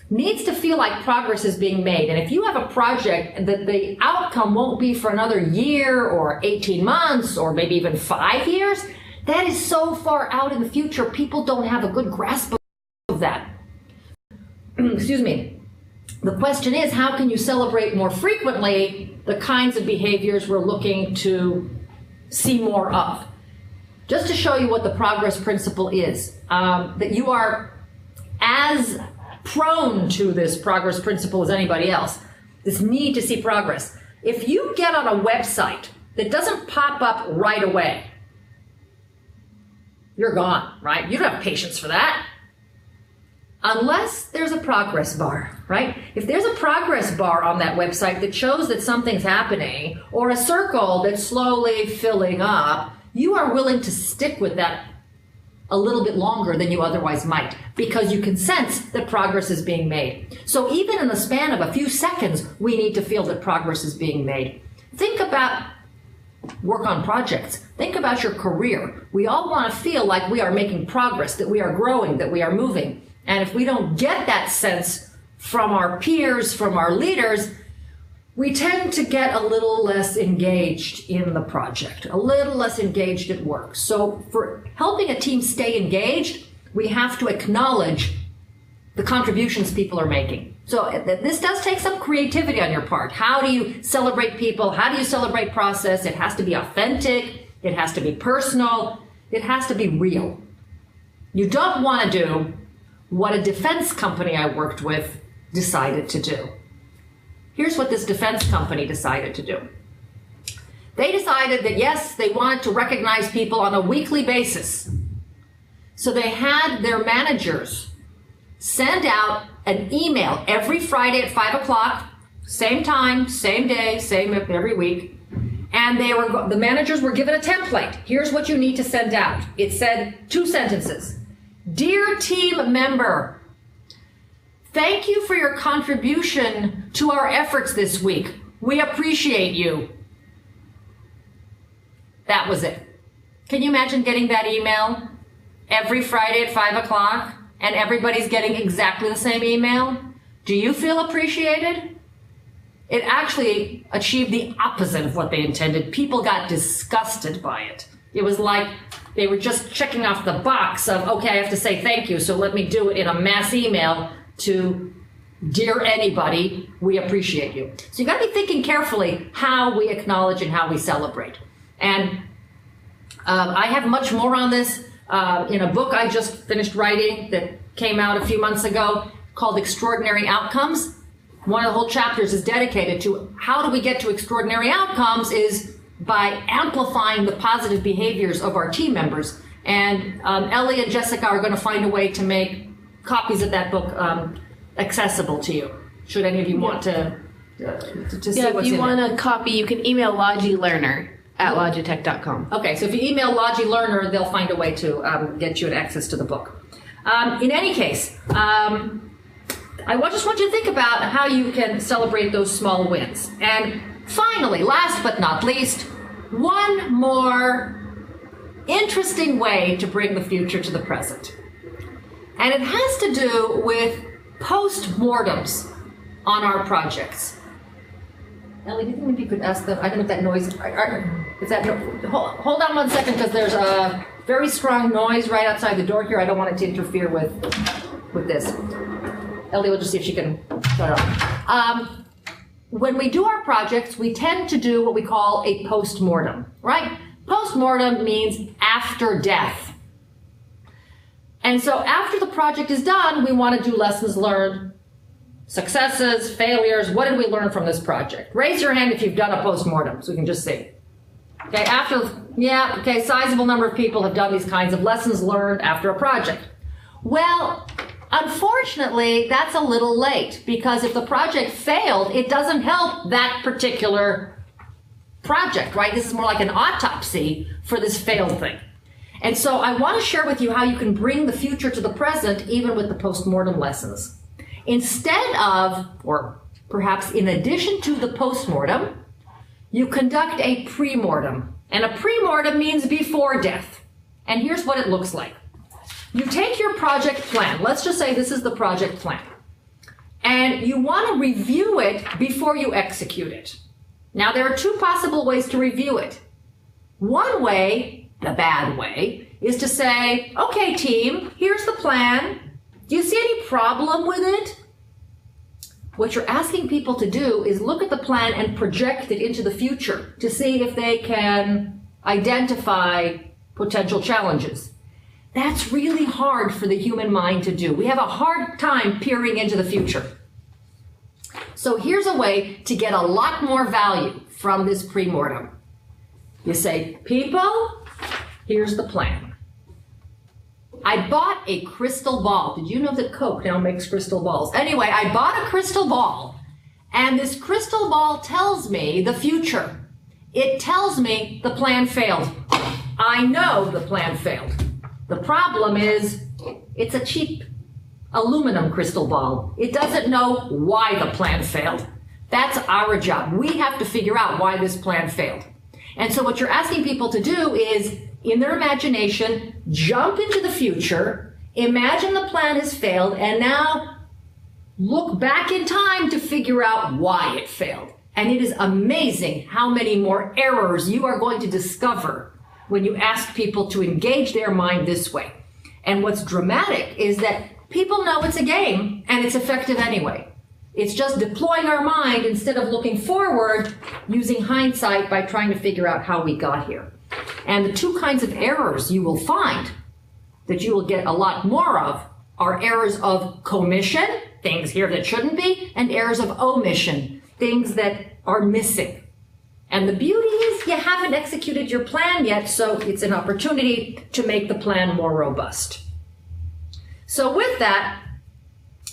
needs to feel like progress is being made. And if you have a project that the outcome won't be for another year or 18 months or maybe even 5 years, that is so far out in the future, people don't have a good grasp of that. Excuse me. The question is, how can you celebrate more frequently the kinds of behaviors we're looking to see more of? Just to show you what the progress principle is, that you are as prone to this progress principle as anybody else, this need to see progress. If you get on a website that doesn't pop up right away, you're gone, right? You don't have patience for that. Unless there's a progress bar, right? If there's a progress bar on that website that shows that something's happening or a circle that's slowly filling up, you are willing to stick with that a little bit longer than you otherwise might because you can sense that progress is being made. So even in the span of a few seconds, we need to feel that progress is being made. Think about work on projects. Think about your career. We all want to feel like we are making progress, that we are growing, that we are moving. And if we don't get that sense from our peers, from our leaders, we tend to get a little less engaged in the project, a little less engaged at work. So for helping a team stay engaged, we have to acknowledge the contributions people are making. So this does take some creativity on your part. How do you celebrate people? How do you celebrate process? It has to be authentic. It has to be personal. It has to be real. You don't want to do what a defense company I worked with decided to do. Here's what this defense company decided to do. They decided that, yes, they wanted to recognize people on a weekly basis. So they had their managers send out an email every Friday at 5 o'clock, same time, same day, same every week. And the managers were given a template. Here's what you need to send out. It said 2 sentences. Dear team member, thank you for your contribution to our efforts this week. We appreciate you. That was it. Can you imagine getting that email every Friday at 5 o'clock and everybody's getting exactly the same email? Do you feel appreciated? It actually achieved the opposite of what they intended. People got disgusted by it. It was like they were just checking off the box of, okay, I have to say thank you, so let me do it in a mass email to dear anybody, we appreciate you. So you got to be thinking carefully how we acknowledge and how we celebrate. And I have much more on this in a book I just finished writing that came out a few months ago called Extraordinary Outcomes. One of the whole chapters is dedicated to how do we get to extraordinary outcomes is by amplifying the positive behaviors of our team members. And Ellie and Jessica are going to find a way to make copies of that book accessible to you, should any of you want to see what's in if you there. want a copy, you can email LogiLearner@logitech.com. Okay, so if you email Logi Learner, they'll find a way to get you an access to the book. In any case, I just want you to think about how you can celebrate those small wins. And finally, last but not least, one more interesting way to bring the future to the present. And it has to do with post-mortems on our projects. Ellie, do you think maybe you could ask them? I don't know if that noise is that. Hold on one second, because there's a very strong noise right outside the door here. I don't want it to interfere with this. Ellie will just see if she can shut it off. When we do our projects, we tend to do what we call a post-mortem, right? Post-mortem means after death. And so after the project is done, we want to do lessons learned, successes, failures. What did we learn from this project? Raise your hand if you've done a post-mortem so we can just see. Okay, sizable number of people have done these kinds of lessons learned after a project. Well, unfortunately, that's a little late, because if the project failed, it doesn't help that particular project, right? This is more like an autopsy for this failed thing. And so I want to share with you how you can bring the future to the present, even with the post-mortem lessons. Instead of, or perhaps in addition to the post-mortem, you conduct a pre-mortem. And a pre-mortem means before death. And here's what it looks like. You take your project plan. Let's just say this is the project plan. And you want to review it before you execute it. Now, there are two possible ways to review it. One way, the bad way, is to say, okay, team, here's the plan. Do you see any problem with it? What you're asking people to do is look at the plan and project it into the future to see if they can identify potential challenges. That's really hard for the human mind to do. We have a hard time peering into the future. So here's a way to get a lot more value from this pre-mortem. You say, people, here's the plan. I bought a crystal ball. Did you know that Coke now makes crystal balls? Anyway, I bought a crystal ball, and this crystal ball tells me the future. It tells me the plan failed. I know the plan failed. The problem is it's a cheap aluminum crystal ball. It doesn't know why the plan failed. That's our job. We have to figure out why this plan failed. And so what you're asking people to do is, in their imagination, jump into the future, imagine the plan has failed, and now look back in time to figure out why it failed. And it is amazing how many more errors you are going to discover when you ask people to engage their mind this way. And what's dramatic is that people know it's a game and it's effective anyway. It's just deploying our mind instead of looking forward, using hindsight by trying to figure out how we got here. And the two kinds of errors you will find that you will get a lot more of are errors of commission, things here that shouldn't be, and errors of omission, things that are missing. And the beauty is you haven't executed your plan yet, so it's an opportunity to make the plan more robust. So with that,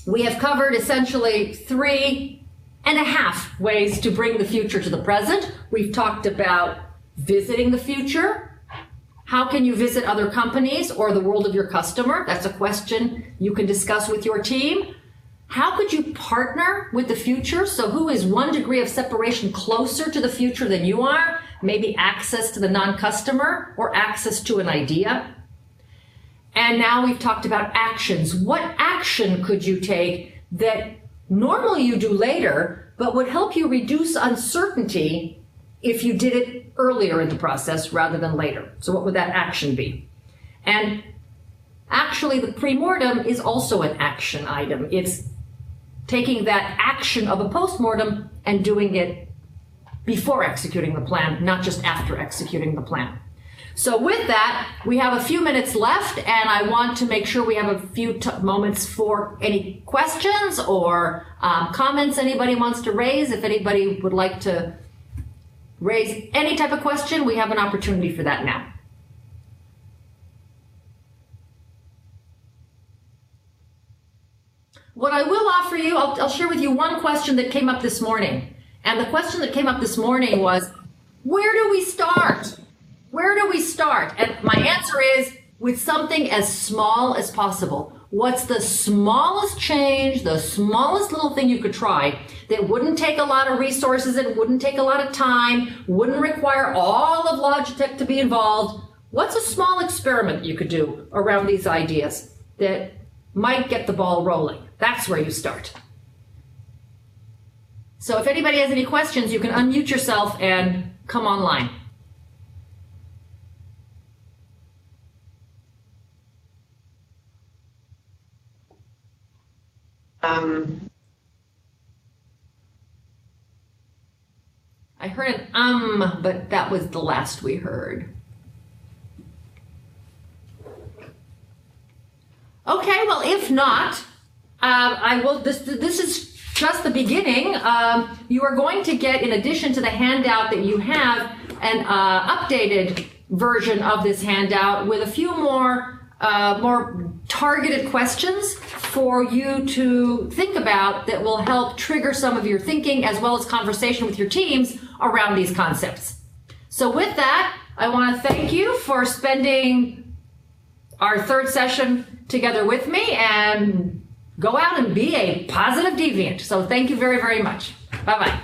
we have covered essentially 3.5 ways to bring the future to the present. We've talked about visiting the future. How can you visit other companies or the world of your customer? That's a question you can discuss with your team. How could you partner with the future? So who is 1 degree of separation closer to the future than you are? Maybe access to the non-customer or access to an idea. And now we've talked about actions. What action could you take that normally you do later, but would help you reduce uncertainty if you did it earlier in the process rather than later? So what would that action be? And actually, the pre-mortem is also an action item. It's taking that action of a post-mortem and doing it before executing the plan, not just after executing the plan. So with that, we have a few minutes left, and I want to make sure we have a few moments for any questions or comments anybody wants to raise. If anybody would like to raise any type of question, we have an opportunity for that now. What I will offer you, I'll share with you one question that came up this morning. And the question that came up this morning was, where do we start? Where do we start? And my answer is with something as small as possible. What's the smallest change, the smallest little thing you could try that wouldn't take a lot of resources, it wouldn't take a lot of time, wouldn't require all of Logitech to be involved? What's a small experiment you could do around these ideas that might get the ball rolling? That's where you start. So if anybody has any questions, you can unmute yourself and come online. I heard an but that was the last we heard. Okay, well, if not, I will. This is just the beginning. You are going to get, in addition to the handout that you have, an updated version of this handout with a few more targeted questions for you to think about that will help trigger some of your thinking as well as conversation with your teams around these concepts. So with that, I want to thank you for spending our third session together with me, and go out and be a positive deviant. So thank you very, very much. Bye-bye.